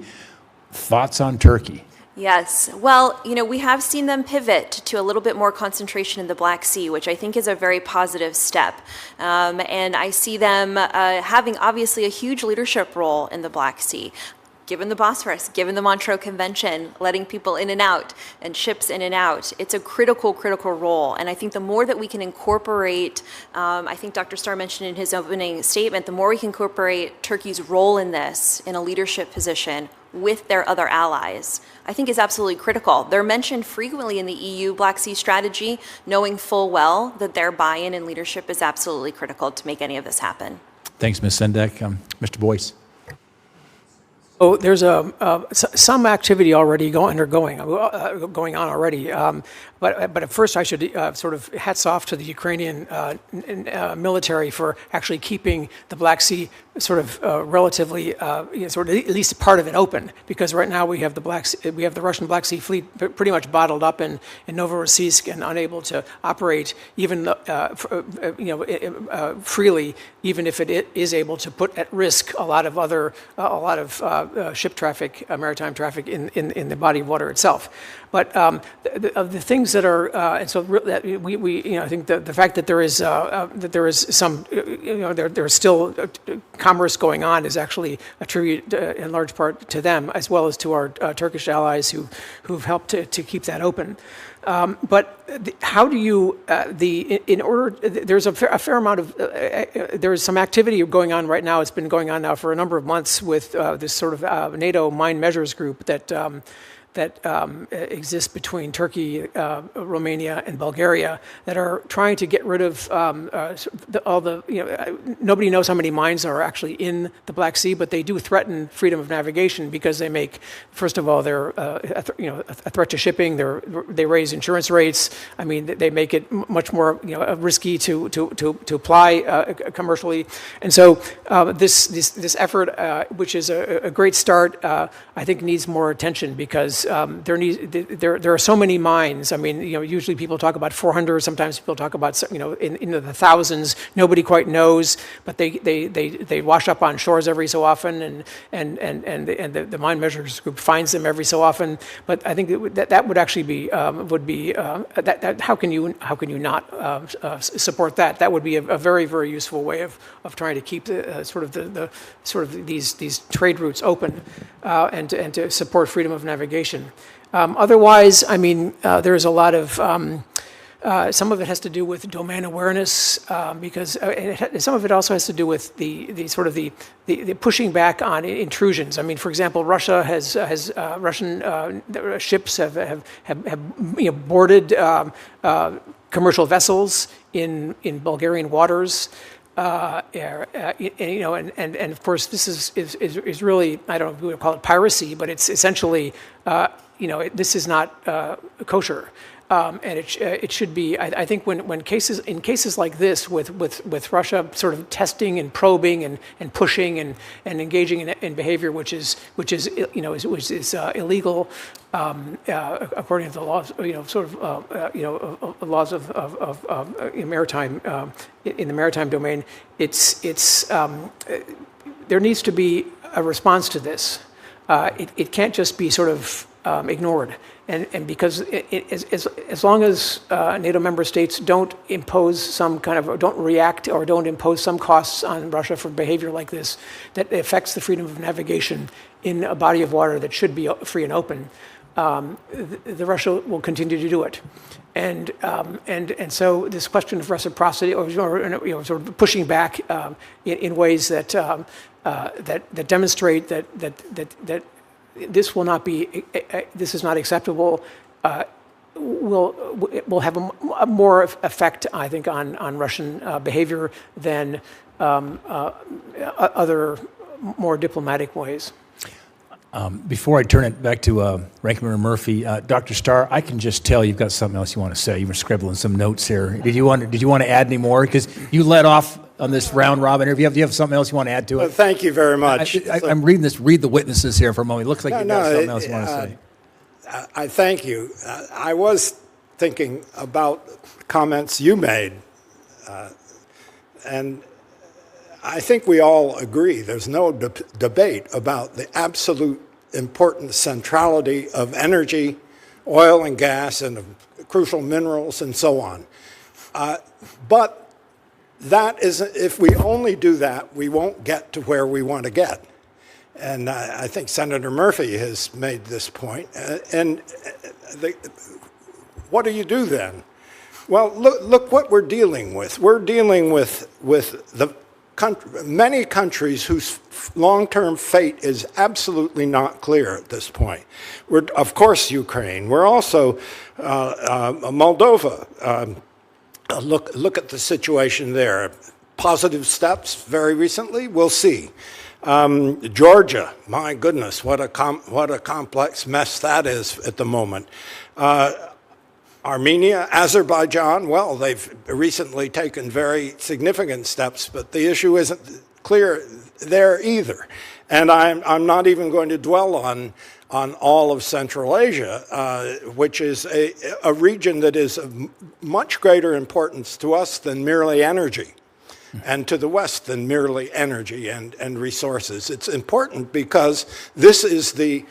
Thoughts on Turkey? Yes. Well, you know, we have seen them pivot to a little bit more concentration in the Black Sea, which I think is a very positive step. And I see them having obviously a huge leadership role in the Black Sea. Given the Bosphorus, given the Montreux Convention, letting people in and out and ships in and out, it's a critical role. And I think the more that we can incorporate, I think Dr. Starr mentioned in his opening statement, the more we can incorporate Turkey's role in this in a leadership position with their other allies, I think is absolutely critical. They're mentioned frequently in the EU Black Sea strategy, knowing full well that their buy-in and leadership is absolutely critical to make any of this happen. Thanks, Ms. Sendak. Mr. Boyse. Oh, there's some activity already going on already. But at first, I should sort of hats off to the Ukrainian military for actually keeping the Black Sea sort of relatively, sort of at least part of it open. Because right now we have the Russian Black Sea Fleet pretty much bottled up in Novorossiysk and unable to operate even freely, even if it is able to put at risk a lot of ship traffic, maritime traffic in the body of water itself. But of the things that are, and so that we I think the fact that there is some, there's still commerce going on is actually a tribute in large part to them, as well as to our Turkish allies who've helped to keep that open. But how do you, there's a fair amount of, there's some activity going on right now. It's been going on now for a number of months with this sort of NATO mine measures group that exists between Turkey, Romania, and Bulgaria that are trying to get rid of nobody knows how many mines are actually in the Black Sea, but they do threaten freedom of navigation because they make, first of all, they're a threat to shipping. They raise insurance rates. I mean, they make it much more risky to apply commercially. And so this effort, which is a great start, I think needs more attention because there are so many mines. I mean, usually people talk about 400. Sometimes people talk about in the thousands. Nobody quite knows, but they wash up on shores every so often, and the mine measures group finds them every so often. But I think that would actually be how can you not support that? That would be a very, very useful way of trying to keep these trade routes open and to support freedom of navigation. Otherwise, I mean, there's a lot of some of it has to do with domain awareness because some of it also has to do with the pushing back on intrusions. I mean, for example, Russia has Russian ships have boarded commercial vessels in Bulgarian waters. And of course, this is really, I don't know if we would call it piracy, but it's essentially, this is not kosher. And it should be. I think in cases like this, with Russia sort of testing and probing and pushing and engaging in behavior which is illegal according to the laws, laws of maritime in the maritime domain. There needs to be a response to this. It can't just be sort of ignored. And because as long as NATO member states don't impose don't react or don't impose some costs on Russia for behavior like this, that affects the freedom of navigation in a body of water that should be free and open, the Russia will continue to do it. And so this question of reciprocity or sort of pushing back in ways that demonstrate that this will not be. This is not acceptable. Will have a more effect, I think, on Russian behavior than other more diplomatic ways. Before I turn it back to Ranking Member Murphy, Dr. Starr, I can just tell you've got something else you want to say. You were scribbling some notes here. Did you want to add any more? Because you led off on this round robin interview. Do you have something else you want to add to it? Well, thank you very much. I'm reading this. Read the witnesses here for a moment. It looks like you've got something else you want to say. I thank you. I was thinking about comments you made, and I think we all agree there's no debate about the absolute important centrality of energy, oil and gas, and of crucial minerals and so on. But that is, if we only do that, we won't get to where we want to get. And I think Senator Murphy has made this point. What do you do then? Well, look what we're dealing with. We're dealing with the many countries whose long-term fate is absolutely not clear at this point. We're, of course, Ukraine. We're also Moldova. Look at the situation there. Positive steps very recently. We'll see. Georgia, my goodness, what a complex mess that is at the moment. Armenia, Azerbaijan, well, they've recently taken very significant steps, but the issue isn't clear there either. And I'm not even going to dwell on all of Central Asia, which is a region that is of much greater importance to us than merely energy, and to the West than merely energy and resources. It's important because this is a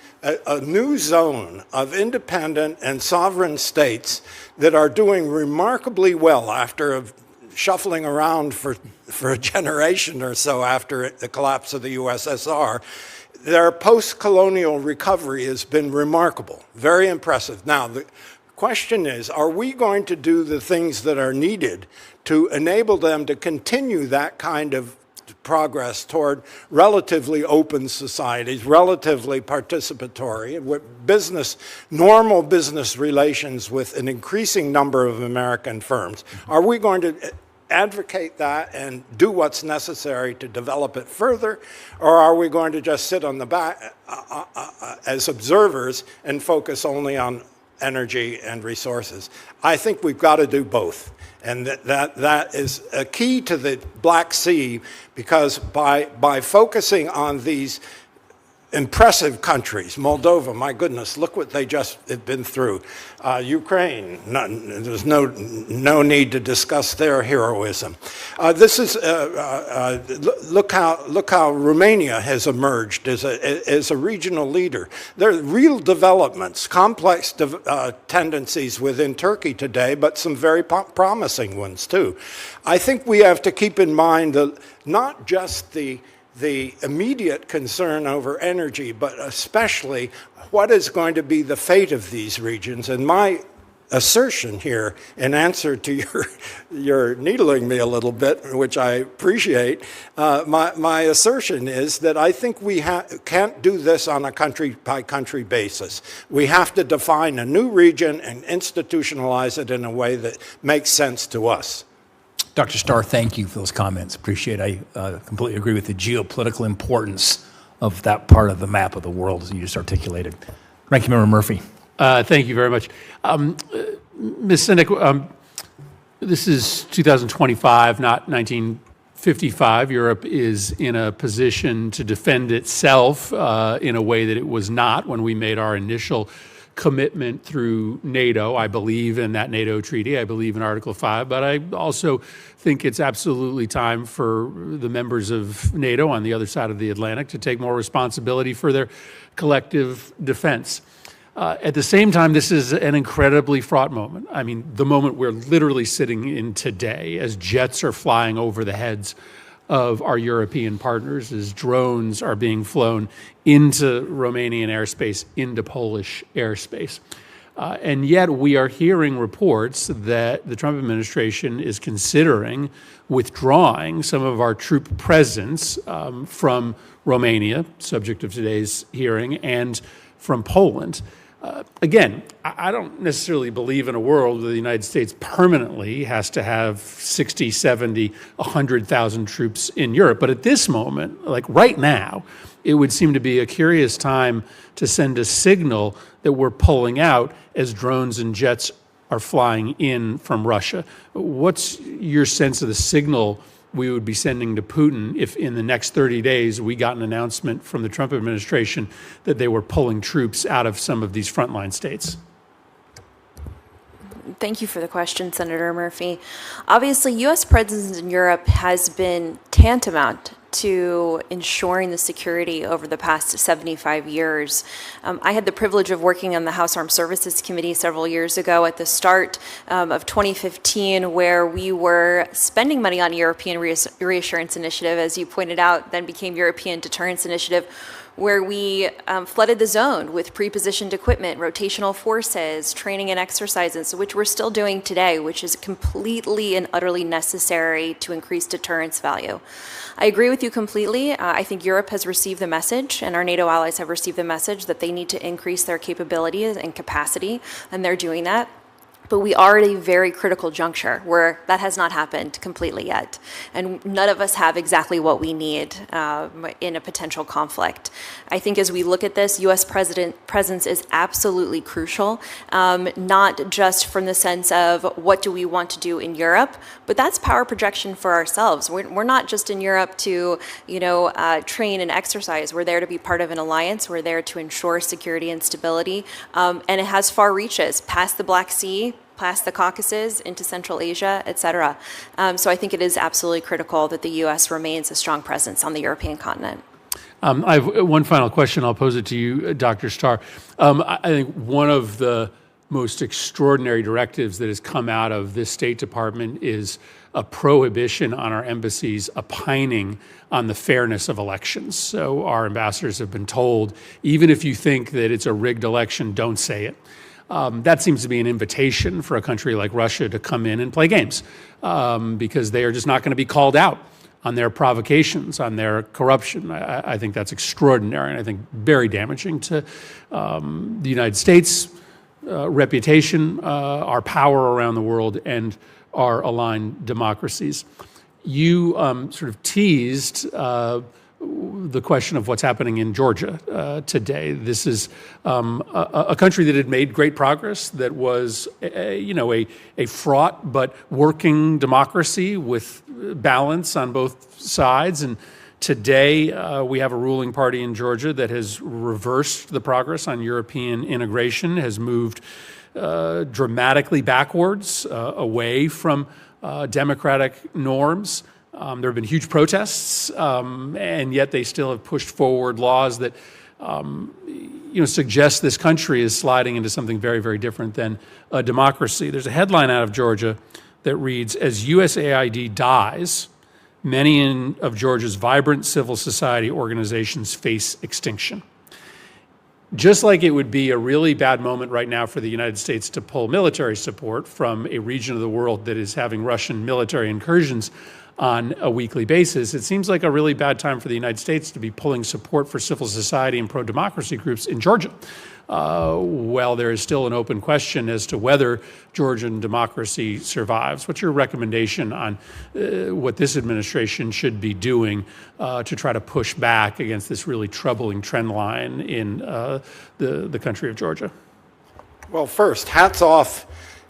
new zone of independent and sovereign states that are doing remarkably well after shuffling around for a generation or so after the collapse of the USSR. Their post-colonial recovery has been remarkable, very impressive. Now, the question is, are we going to do the things that are needed to enable them to continue that kind of progress toward relatively open societies, relatively participatory, with normal business relations with an increasing number of American firms? Are we going to advocate that and do what's necessary to develop it further, or are we going to just sit on the back as observers and focus only on energy and resources? I think we've got to do both. And that is a key to the Black Sea, because by focusing on these impressive countries, Moldova, my goodness, look what they just have been through. Ukraine, there's no need to discuss their heroism. Look how Romania has emerged as a regional leader. There are real developments, complex tendencies within Turkey today, but some very promising ones too. I think we have to keep in mind not just the immediate concern over energy, but especially what is going to be the fate of these regions. And my assertion here, in answer to your needling me a little bit, which I appreciate, my assertion is that I think we can't do this on a country-by-country basis. We have to define a new region and institutionalize it in a way that makes sense to us. Dr. Starr, thank you for those comments. Appreciate it. I completely agree with the geopolitical importance of that part of the map of the world, as you just articulated. Ranking Member Murphy. Thank you very much. Ms. Sendak, this is 2025, not 1955. Europe is in a position to defend itself in a way that it was not when we made our initial commitment through NATO. I believe in that NATO treaty. I believe in Article 5, but I also think it's absolutely time for the members of NATO on the other side of the Atlantic to take more responsibility for their collective defense. At the same time, this is an incredibly fraught moment. I mean, the moment we're literally sitting in today as jets are flying over the heads of our European partners, as drones are being flown into Romanian airspace, into Polish airspace. And yet we are hearing reports that the Trump administration is considering withdrawing some of our troop presence from Romania, subject of today's hearing, and from Poland. Again, I don't necessarily believe in a world where the United States permanently has to have 60, 70, 100,000 troops in Europe. But at this moment, like right now, it would seem to be a curious time to send a signal that we're pulling out as drones and jets are flying in from Russia. What's your sense of the signal we would be sending to Putin if in the next 30 days we got an announcement from the Trump administration that they were pulling troops out of some of these frontline states? Thank you for the question, Senator Murphy. Obviously, U.S. presence in Europe has been tantamount to ensuring the security over the past 75 years. I had the privilege of working on the House Armed Services Committee several years ago at the start of 2015, where we were spending money on European Reassurance Initiative, as you pointed out, then became European Deterrence Initiative, where we flooded the zone with pre-positioned equipment, rotational forces, training and exercises, which we're still doing today, which is completely and utterly necessary to increase deterrence value. I agree with you completely. I think Europe has received the message, and our NATO allies have received the message that they need to increase their capabilities and capacity, and they're doing that. But we are at a very critical juncture where that has not happened completely yet. And none of us have exactly what we need in a potential conflict. I think as we look at this, U.S. presence is absolutely crucial, not just from the sense of what do we want to do in Europe, but that's power projection for ourselves. We're not just in Europe to, train and exercise. We're there to be part of an alliance. We're there to ensure security and stability. And it has far reaches past the Black Sea, past the Caucasus, into Central Asia, et cetera. So I think it is absolutely critical that the U.S. remains a strong presence on the European continent. I have one final question. I'll pose it to you, Dr. Starr. I think one of the most extraordinary directives that has come out of this State Department is a prohibition on our embassies opining on the fairness of elections. So our ambassadors have been told, even if you think that it's a rigged election, don't say it. That seems to be an invitation for a country like Russia to come in and play games because they are just not going to be called out on their provocations, on their corruption. I think that's extraordinary and I think very damaging to the United States' reputation, our power around the world, and our aligned democracies. You sort of teased the question of what's happening in Georgia today. This is a country that had made great progress, that was a fraught but working democracy with balance on both sides. And today we have a ruling party in Georgia that has reversed the progress on European integration, has moved dramatically backwards away from democratic norms. There have been huge protests, and yet they still have pushed forward laws that suggest this country is sliding into something very, very different than a democracy. There's a headline out of Georgia that reads, "As USAID dies, many of Georgia's vibrant civil society organizations face extinction." Just like it would be a really bad moment right now for the United States to pull military support from a region of the world that is having Russian military incursions on a weekly basis, it seems like a really bad time for the United States to be pulling support for civil society and pro-democracy groups in Georgia. Well, there is still an open question as to whether Georgian democracy survives. What's your recommendation on what this administration should be doing to try to push back against this really troubling trend line in the country of Georgia? Well, first, hats off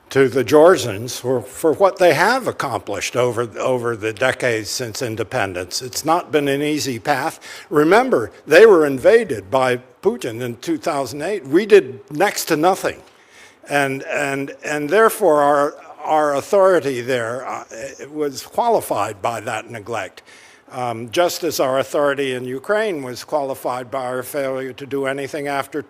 to the Georgians for what they have accomplished over the decades since independence. It's not been an easy path. Remember, they were invaded by Putin in 2008. We did next to nothing. And therefore our authority there was qualified by that neglect. Just as our authority in Ukraine was qualified by our failure to do anything after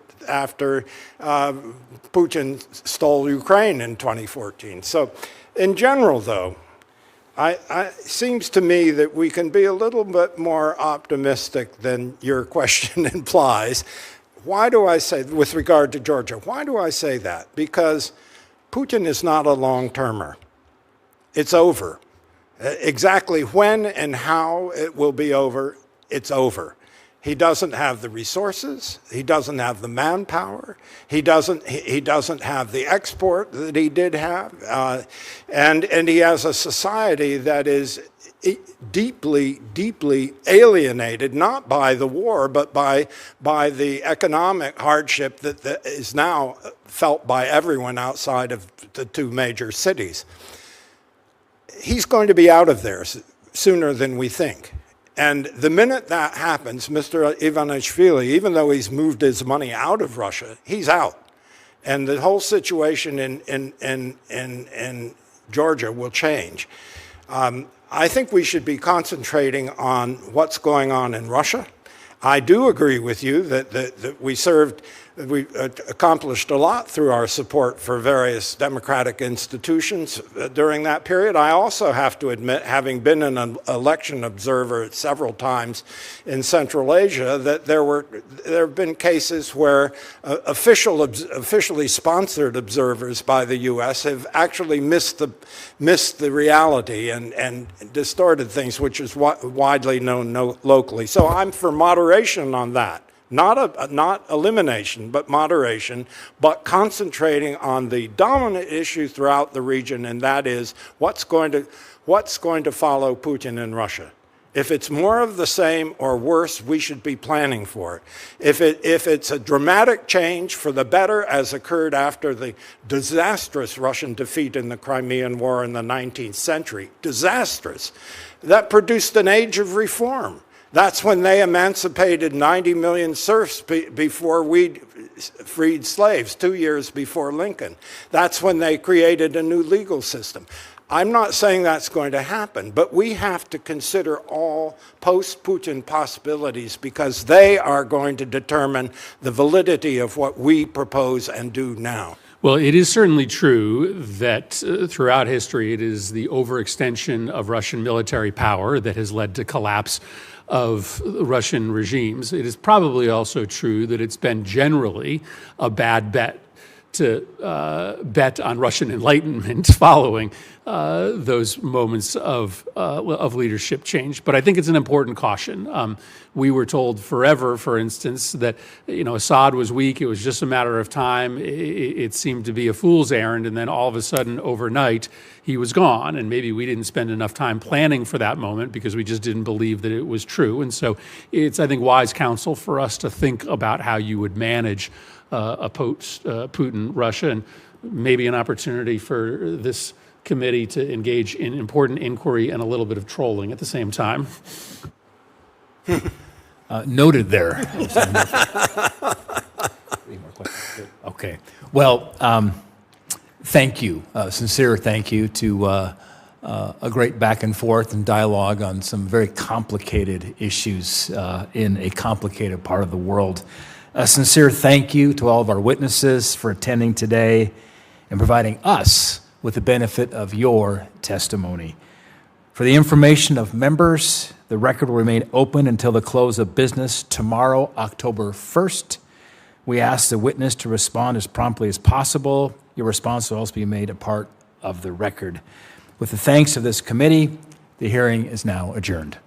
Putin stole Ukraine in 2014. So in general, though, it seems to me that we can be a little bit more optimistic than your question implies. Why do I say, with regard to Georgia, why do I say that? Because Putin is not a long-termer. It's over. Exactly when and how it will be over, it's over. He doesn't have the resources. He doesn't have the manpower. He doesn't have the export that he did have, and he has a society that is deeply, deeply alienated, not by the war, but by the economic hardship that is now felt by everyone outside of the two major cities. He's going to be out of there sooner than we think. And the minute that happens, Mr. Ivanishvili, even though he's moved his money out of Russia, he's out. And the whole situation in Georgia will change. I think we should be concentrating on what's going on in Russia. I do agree with you that we accomplished a lot through our support for various democratic institutions during that period. I also have to admit, having been an election observer several times in Central Asia, that there have been cases where officially sponsored observers by the U.S. have actually missed the reality and distorted things, which is widely known locally. So I'm for moderation on that. not elimination, but moderation, but concentrating on the dominant issue throughout the region, and that is what's going to follow Putin in Russia. If it's more of the same or worse, we should be planning for it. If it's a dramatic change for the better, as occurred after the disastrous Russian defeat in the Crimean War in the 19th century, disastrous, that produced an age of reform. That's when they emancipated 90 million serfs before we freed slaves, 2 years before Lincoln. That's when they created a new legal system. I'm not saying that's going to happen, but we have to consider all post-Putin possibilities because they are going to determine the validity of what we propose and do now. Well, it is certainly true that throughout history, it is the overextension of Russian military power that has led to collapse of Russian regimes. It is probably also true that it's been generally a bad bet to bet on Russian enlightenment following those moments of leadership change. But I think it's an important caution. We were told forever, for instance, that Assad was weak. It was just a matter of time. It seemed to be a fool's errand, and then all of a sudden, overnight, he was gone. And maybe we didn't spend enough time planning for that moment because we just didn't believe that it was true. And so it's, I think, wise counsel for us to think about how you would manage a post-Putin Russia, and maybe an opportunity for this committee to engage in important inquiry and a little bit of trolling at the same time. Noted there. Okay. Well, thank you. Sincere thank you to a great back and forth and dialogue on some very complicated issues in a complicated part of the world. A sincere thank you to all of our witnesses for attending today and providing us with the benefit of your testimony. For the information of members, the record will remain open until the close of business tomorrow, October 1st. We ask the witness to respond as promptly as possible. Your response will also be made a part of the record. With the thanks of this committee, the hearing is now adjourned.